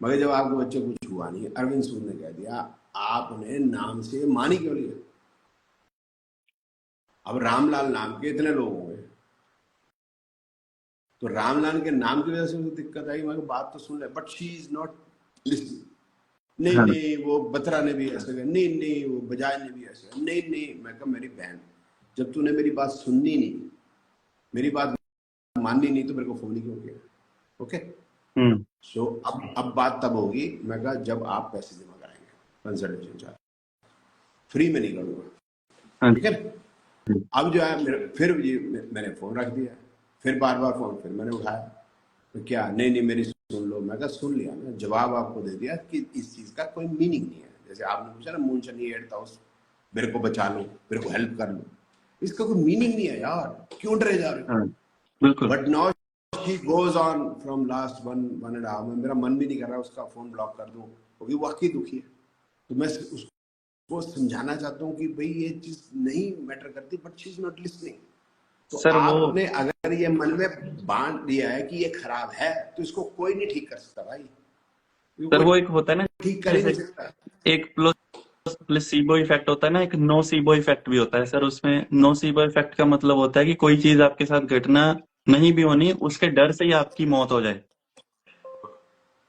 मगर जब आपके बच्चे को कुछ हुआ नहीं, अरविंद सूद ने कह दिया, आपने नाम से मानी क्यों लिया? अब रामलाल नाम के इतने लोग होंगे, तो रामलाल के नाम की वजह से उनको दिक्कत आई, मैं बात तो सुन ले, but she is not listening. नहीं हाँ, नहीं, वो बत्रा ने भी ऐसे कहा, नहीं नहीं, वो बजाज ने भी ऐसे कहा, नहीं नहीं। मैं कहा मेरी बहन, जब तूने मेरी बात सुननी नहीं, मेरी बात माननी नहीं, तो मेरे को फोन ही क्यों किया? ओके, सो अब बात तब होगी, मैं कहा जब आप पैसे जमा कराएंगे, कंसल्टेशन चार्ज फ्री में नहीं करूंगा, हाँ, ठीक है ना? अब जो है फिर ये मैंने फोन रख दिया, फिर बार बार फोन फिर मैंने उठाया, तो क्या, नहीं नहीं मेरी सुन लो। मैं कहा सुन लिया, मैं जवाब आपको दे दिया कि इस चीज का कोई मीनिंग नहीं है। जैसे आपने पूछा ना मून शनि 8th हाउस, मेरे को बचा लो, मेरे को हेल्प कर लो, इसका कोई मीनिंग नहीं है यार, क्यों डरे जा रहे हो? हाँ, बिल्कुल but now she goes on from last 1.5 में, मेरा मन भी नहीं कर रहा उसका फोन ब्लॉक कर दूं, क्योंकि वाकई दुखी है। तो मैं उसको समझाना चाहता हूँ कि भाई ये चीज नहीं मैटर करती, but she is not listening. तो सर। वो आपने अगर ये मन में बांध दिया है कि ये खराब है, तो इसको कोई नहीं ठीक कर सकता भाई, सर, कोई वो एक होता है ना, ठीक कर ही जैसे नहीं सकता। एक प्लेसिबो इफेक्ट होता है ना, एक नोसिबो इफेक्ट भी होता है सर। उसमें नोसिबो इफेक्ट का मतलब होता है कि कोई चीज आपके साथ घटना नहीं भी होनी, उसके डर से ही आपकी मौत हो जाए।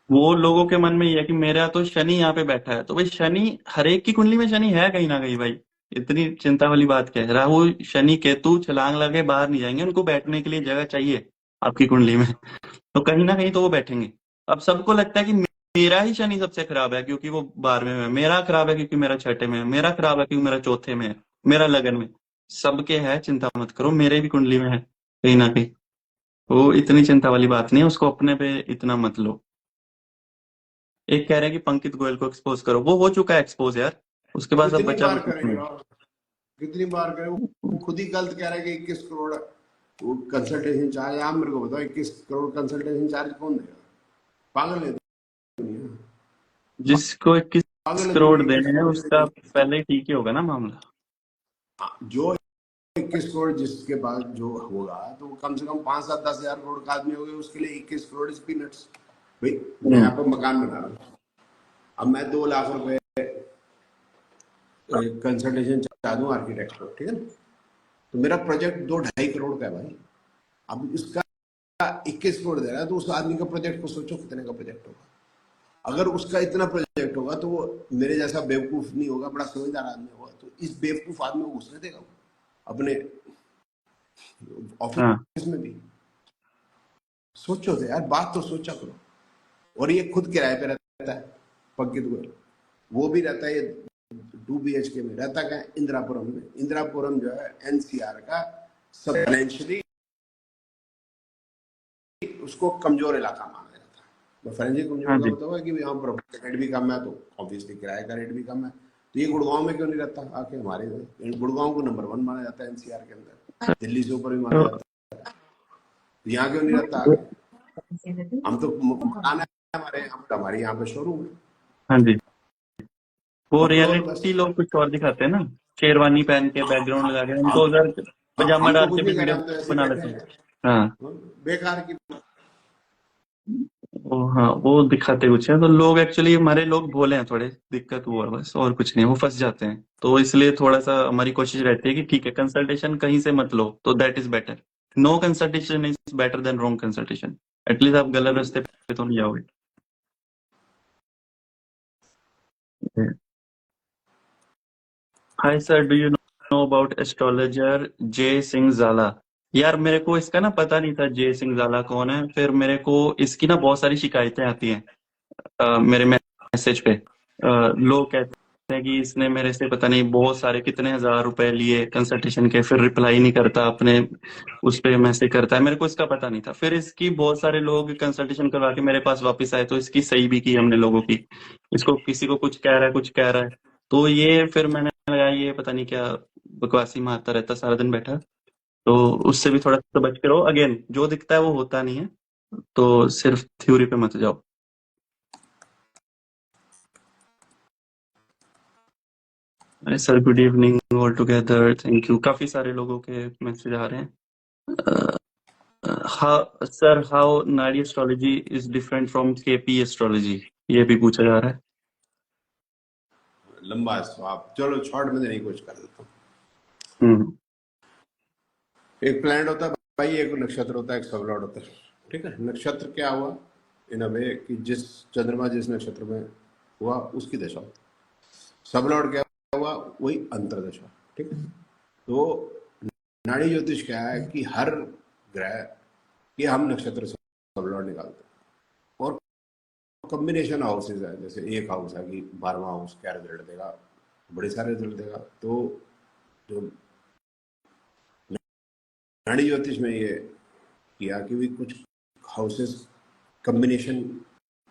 वो लोगों के मन में ये है कि मेरा तो शनि यहाँ पे बैठा है, तो भाई शनि, हर एक की कुंडली में शनि है कहीं ना कहीं भाई। इतनी चिंता वाली बात क्या है? राहु शनि केतु छलांग लगे बाहर नहीं जाएंगे, उनको बैठने के लिए जगह चाहिए आपकी कुंडली में, तो कहीं ना कहीं तो वो बैठेंगे। अब सबको लगता है कि मेरा ही शनि सबसे खराब है क्योंकि वो 12वें में है, मेरा खराब है क्योंकि मेरा छठे में है, मेरा खराब है क्योंकि मेरा चौथे में है, मेरा लगन में। सबके है, चिंता मत करो, मेरे भी कुंडली में है कहीं ना कहीं। वो इतनी चिंता वाली बात नहीं है, उसको अपने पे इतना मत लो। एक कह रहे हैं कि पंकित गोयल को एक्सपोज करो, वो हो चुका है एक्सपोज यार, उसके अब पास अब इतनी बचा भी बार कुछ करेंगे नहीं। और कितनी बार करे, वो खुद ही गलत कह रहा है कि 21 करोड़ वो कंसल्टेशन चार्ज। आप मेरे को बताओ 21 करोड़ कंसल्टेशन चार्ज कौन देगा? पागल है दुनिया, जिसको 21 पागल है करोड़ दुनिया, 21 देने हैं करोड़ उसका देगा। पहले ही ठीक ही होगा ना मामला। जो 21 करोड़ जिसके पास जो होगा, तो वो कम से कम 5-7-10 हजार करोड़ का आदमी होगा, उसके लिए 21 करोड़ इज पीनट्स। भाई मैं यहाँ पर मकान बना रहा हूँ, अब मैं 2 लाख रुपए कंसल्टेशन चाह दूं आर्किटेक्ट को, ठीक है ना, तो मेरा प्रोजेक्ट 2-2.5 करोड़ का है भाई। अब इसका 21 करोड़ दे रहा है, तो उस आदमी का प्रोजेक्ट को सोचो कितने का प्रोजेक्ट होगा। अगर उसका इतना प्रोजेक्ट होगा तो वो मेरे जैसा बेवकूफ नहीं होगा, बड़ा समझदार आदमी होगा। तो इस बेवकूफ आदमी को घुसने देगा वो अपने हाँ ऑफिस में भी? सोचो तो यार, बात तो सोचा करो। और ये खुद किराए पे रहता है पंकित गोयल, वो भी रहता है 2 BHK में। रहता क्या है? इंदिरापुरम में। इंदिरापुरम जो है NCR का सब फाइनेंशियली उसको कमजोर इलाका माना जाता है। मैं फाइनेंशियली हाँ कमजोर का जी। मतलब है कि यहाँ पर रेट भी कम है, तो ऑब्वियसली किराए का रेट भी कम है। तो ये गुड़गांव में क्यों नहीं रहता आके हमारे? गुड़गांव को नंबर 1 माना जाता है NCR के अंदर, दिल्ली से ऊपर भी माना तो जाता है। तो यहाँ क्यों नहीं रहता आके? हम तो मकान है हमारे, हमारी यहाँ पे शोरूम है, हाँ जी, वो बकलोल बस। रियलिटी लोग कुछ और दिखाते हैं ना, शेरवानी पहन के बैकग्राउंड लगा के, हम हम तो उधर पजामा हम तो डाल कुछ के भी नहीं कर रहे, वीडियो हम तो ऐसे ही बना बैठे लेते हैं। हैं। हाँ बेकार की। वो, हाँ वो दिखाते कुछ है, तो लोग एक्चुअली हमारे लोग भोले हैं थोड़े, दिक्कत हुआ बस और कुछ नहीं, वो फंस जाते हैं। तो इसलिए थोड़ा सा हमारी कोशिश रहती है कि ठीक है कंसल्टेशन कहीं से मत लो, तो that is better. No consultation is better than wrong consultation. At least आप गलत रास्ते पे तो नहीं जाओगे। Hi sir, do you know about astrologer Jay Singh जाला? यार मेरे को इसका ना पता नहीं था जय सिंह जाला कौन है। फिर मेरे को इसकी ना बहुत सारी शिकायतें आती हैं मेरे मैसेज पे। लोग कहते हैं कि इसने मेरे से पता नहीं बहुत सारे कितने हजार रुपए लिए कंसल्टेशन के, फिर रिप्लाई नहीं करता अपने उस पे मैसेज करता है। मेरे को इसका पता नहीं था। फिर इसकी बहुत सारे लोग कंसल्टेशन करवा के मेरे पास वापस आए, तो इसकी सही भी की हमने लोगों की। इसको किसी को कुछ कह रहा है, कुछ कह रहा है, तो ये फिर मैंने लगा ये पता नहीं क्या बकवासी मारता रहता सारा दिन बैठा। तो उससे भी थोड़ा सा बच के रहो। अगेन जो दिखता है वो होता नहीं है, तो सिर्फ थ्योरी पे मत जाओ। अरे sir, good evening all together, thank you. काफी सारे लोगों के मैसेज आ रहे हैं। हाउ सर, हाउ नाड़ी astrology is different from KP astrology, ये भी पूछा जा रहा है। लंबा है स्वाब, चलो शॉर्ट में देने की कोशिश कर देता हूँ। हम्म। एक प्लैनेट होता है भाई, एक नक्षत्र होता है, एक सबलॉर्ड होता है, ठीक है। नक्षत्र क्या हुआ इन अ वे कि जिस चंद्रमा जिस नक्षत्र में हुआ उसकी दशा होती है। सबलॉर्ड क्या हुआ? वही अंतरदशा, ठीक है। तो नाड़ी ज्योतिष क्या है कि हर ग्रह के हम नक्षत्र से सबलॉर्ड निकालते हैं, और कॉम्बिनेशन हाउसेज है। जैसे एक हाउस है कि 12वां हाउस क्या रिजल्ट देगा, बड़े सारे रिजल्ट देगा। तो जो नाड़ी ज्योतिष में ये किया कि भी कुछ हाउसेस कॉम्बिनेशन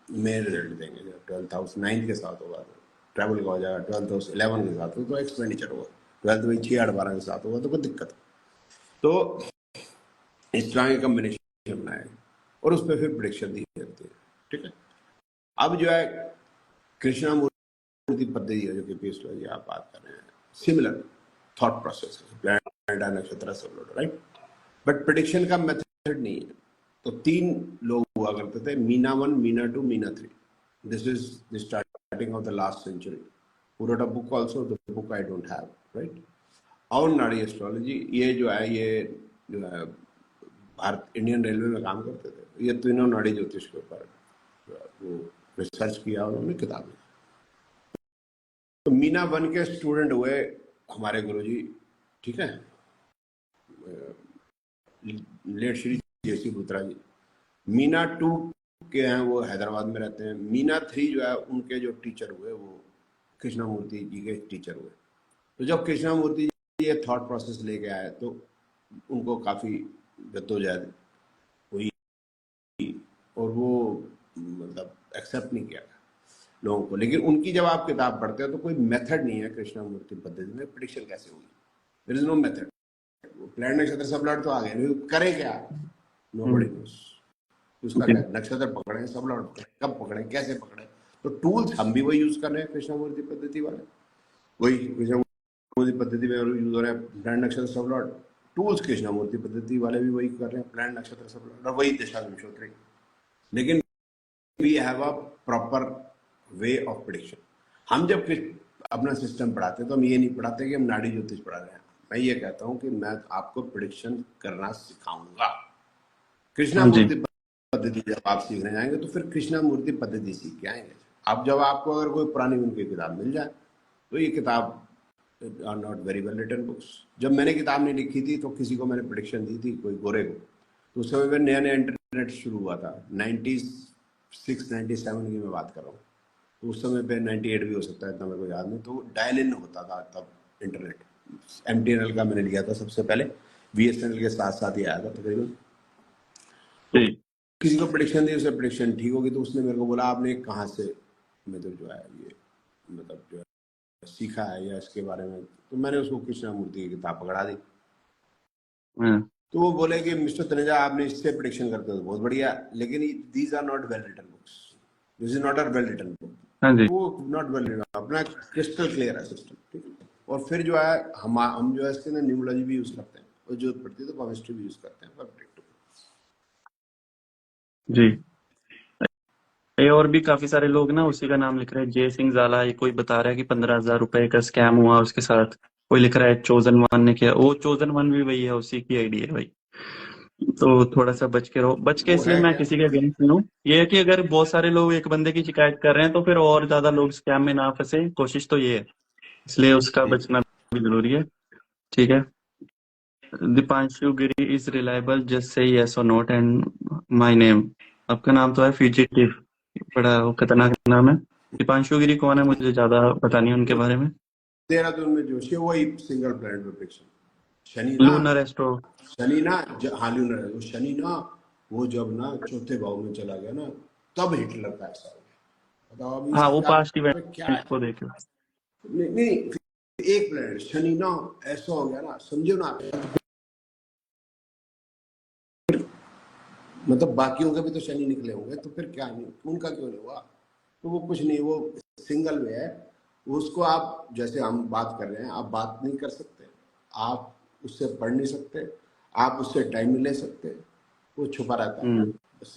में रिजल्ट देंगे। जब 12th हाउस 9 के साथ होगा तो ट्रैवल का हो जाएगा, 12th हाउस 11 के साथ हो तो एक्सपेंडिचर होगा, 12th में 6-8-12 के साथ होगा तो कोई दिक्कत। तो इस तरह के कॉम्बिनेशन बनाए और उस पर फिर प्रिडिक्शन दी जाती है, ठीक है। अब जो है कृष्णामूर्ति पद्धति है जो कि एस्ट्रोलॉजी आप बात कर रहे हैं, सिमिलर थॉट प्रोसेस है, प्लैनेट नक्षत्र सब, राइट। बट प्रिडिक्शन का मेथड नहीं है। तो 3 लोग हुआ करते थे, Meena 1, Meena 2, Meena 3। This is the starting of the last century. Who wrote a book also? The book I don't have, right? और नाड़ी एस्ट्रोलॉजी ये जो है, ये जो है भारत इंडियन रेलवे में काम करते थे। ये तीनों नाड़ी ज्योतिष के ऊपर वो रिसर्च किया उन्होंने, किताब में। तो मीना 1 के स्टूडेंट हुए हमारे गुरुजी, ठीक है, लेट श्री जेसी बुत्रा जी। मीना 2 के हैं, वो हैदराबाद में रहते हैं। मीना 3 जो है उनके जो टीचर हुए वो कृष्णामूर्ति जी के टीचर हुए। तो जब कृष्णामूर्ति जी ये थॉट प्रोसेस लेके आए तो उनको काफ़ी जद्दोजहद हुई, और वो मतलब एक्सेप्ट नहीं किया लोगों को। लेकिन उनकी जब आप किताब पढ़ते हो तो कोई मेथड नहीं है कृष्णामूर्ति पद्धति में प्रिडिक्शन कैसे हुई। There is no method. Planet नक्षत्र सब लॉर्ड तो आ गए, करे क्या, नोबडी नोस। उसका जी क्या नक्षत्र पकड़े, सब लॉर्ड पकड़े, कब पकड़े, कैसे पकड़े। तो टूल्स हम भी वही यूज कर रहे हैं कृष्णमूर्ति पद्धति वाले, वही कृष्णमूर्ति पद्धति में यूज हो रहा है प्लैनेट नक्षत्र सब लॉर्ड। टूल्स कृष्णमूर्ति पद्धति वाले भी वही कर रहे हैं, प्लैनेट नक्षत्र सब लॉर्ड और वही दिशा विंशोत्तरी। लेकिन we have a proper way of prediction. हम जब अपना सिस्टम पढ़ाते हैं तो हम ये नहीं पढ़ाते कि हम नाड़ी ज्योतिष पढ़ा रहे हैं। मैं ये कहता हूं कि मैं आपको प्रिडिक्शन करना सिखाऊंगा। कृष्णा हाँ जी मूर्ति पद्धति जब आप सीखने जाएंगे तो फिर कृष्णा मूर्ति पद्धति सीख के आएंगे। अब जब आपको अगर कोई पुरानी उनकी किताब मिल जाए तो ये किताब are not very well written books. जब मैंने किताब नहीं लिखी थी तो किसी को मैंने प्रिडिक्शन दी थी, कोई गोरे को, तो उस समय में नया नया इंटरनेट शुरू हुआ था, 96-97 की मैं बात कर रहा हूँ। तो उस समय पे 98 भी हो सकता है, इतना मेरे को याद नहीं। तो डायल इन होता था तब इंटरनेट। MTNL का मैंने लिया था सबसे पहले, BSNL के साथ साथ ही आया था तकरीबन। तो जी किसी को प्रिडिक्शन दी, उसे प्रिडिक्शन ठीक होगी तो उसने मेरे को बोला आपने कहाँ से मतलब जो है ये मतलब जो है सीखा है या इसके बारे में। तो मैंने उसको कृष्णमूर्ति की किताब पकड़ा दी। हाँ तो वो बोले कि मिस्टर तनेजा आपने इससे प्रिडिक्शन करते हो तो बहुत बढ़िया, लेकिन these are not well written books, this is not a well written book. हाँ जी वो नॉट वेल रिटन, अपना क्रिस्टल क्लियर है सिस्टम, ठीक है। और फिर जो है हम जो है इसके अंदर न्यूमरोलॉजी भी यूज करते हैं और जरूरत पड़ती है तो केमिस्ट्री भी यूज करते हैं फॉर प्रिडिक्टिव। जी। ये और भी काफी सारे लोग ना उसी का नाम लिख रहे हैं, जय सिंह जाला। ये कोई बता रहा है कि 15,000 रुपए का स्कैम हुआ उसके साथ। कोई लिख रहा है चोजन वन ने किया। वो चोजन वन भी वही है, उसी की आईडी है भाई। तो थोड़ा सा बच के रहो। बच के वो इसलिए है मैं क्या, किसी के अगेंस्ट नहीं हूँ। ये है कि अगर बहुत सारे लोग एक बंदे की शिकायत कर रहे हैं तो फिर और ज्यादा लोग स्कैम में ना फंसे, कोशिश तो ये है। इसलिए उसका बचना भी जरूरी है। ठीक है। Dipanshu Giri is reliable, just say yes और नोट एंड माय नेम। आपका नाम तो है फ्यूजिटिव, बड़ा वो खतरनाक नाम है। दीपांशु गिरी कौन है, मुझे ज्यादा पता नहीं उनके बारे में। देहरादून में जोशी वही सिंगल प्लैनेट में प्रिडिक्शन। शनि ना, लूनर एस्ट्रो। शनि ना हाल्यूनर है वो। शनि ना वो जब ना चौथे भाव में चला गया ना तब हिटलर का ऐसा हो गया। बताओ अब हाँ इससे वो ज्यादा पास्ट क्या है। इवेंट को देखे। नहीं नहीं, एक प्लैनेट शनि ना ऐसा हो गया ना, समझो ना। मतलब बाकियों के भी तो शनि निकले होंगे, तो फिर क्या नहीं, उनका क्यों नहीं हुआ। तो वो कुछ नहीं, वो सिंगल में है। उसको आप जैसे हम बात कर रहे हैं, आप बात नहीं कर सकते, आप उससे पढ़ नहीं सकते, आप उससे टाइम नहीं ले सकते, वो छुपा रहता है बस।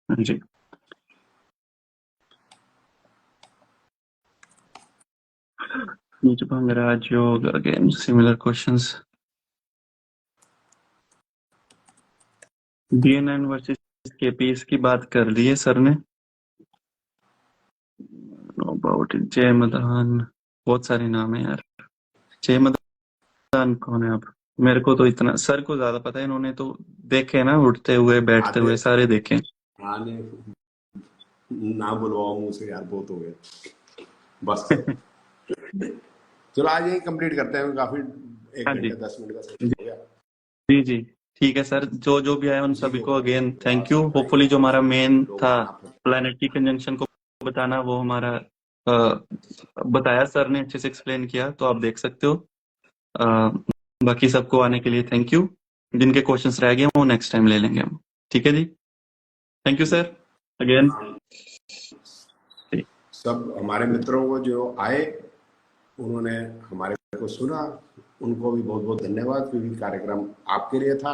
हाँ जी। नीचे भंगराज योग again similar questions. DNN versus KP इसकी बात कर ली है सर ने। अबाउट जय मदान, बहुत सारे नाम है यार। जय मदान कौन है आप? मेरे को तो इतना, सर को ज्यादा पता है, इन्होंने तो देखे ना उठते हुए बैठते आते हुए सारे देखे। आने ना बुलवाओ मुझसे यार, बहुत हो गया बस करो। चलो आज यही कंप्लीट करते हैं, काफी 1 हाँ जी घंटे 10 मिनट का सेशन हो गया। जी जी। ठीक है सर, जो जो भी आए उन किसी सभी को को अगेन थोड़ा थैंक यू। सरप्राइज होपफुली जो हमारा मेन लोग था आना फिर। प्लैनेटरी कंजंक्शन को बताना, वो हमारा बताया सर ने, अच्छे से एक्सप्लेन किया, तो आप देख सकते हो। अ, बाकी सबको आने के लिए थैंक यू। जिनके क्वेश्चंस रह गए वो नेक्स्ट टाइम ले लेंगे हम। ठीक है जी। Thank you sir again. सब हमारे मित्रों को जो आए उन्होंने हमारे को सुना, उनको भी बहुत बहुत धन्यवाद, क्योंकि कार्यक्रम आपके लिए था।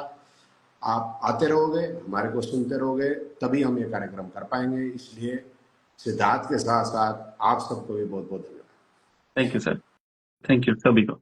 आप आते रहोगे, हमारे को सुनते रहोगे, तभी हम ये कार्यक्रम कर पाएंगे। इसलिए सिद्धार्थ के साथ साथ आप सबको भी बहुत बहुत धन्यवाद। Thank you sir. Thank you सभी को।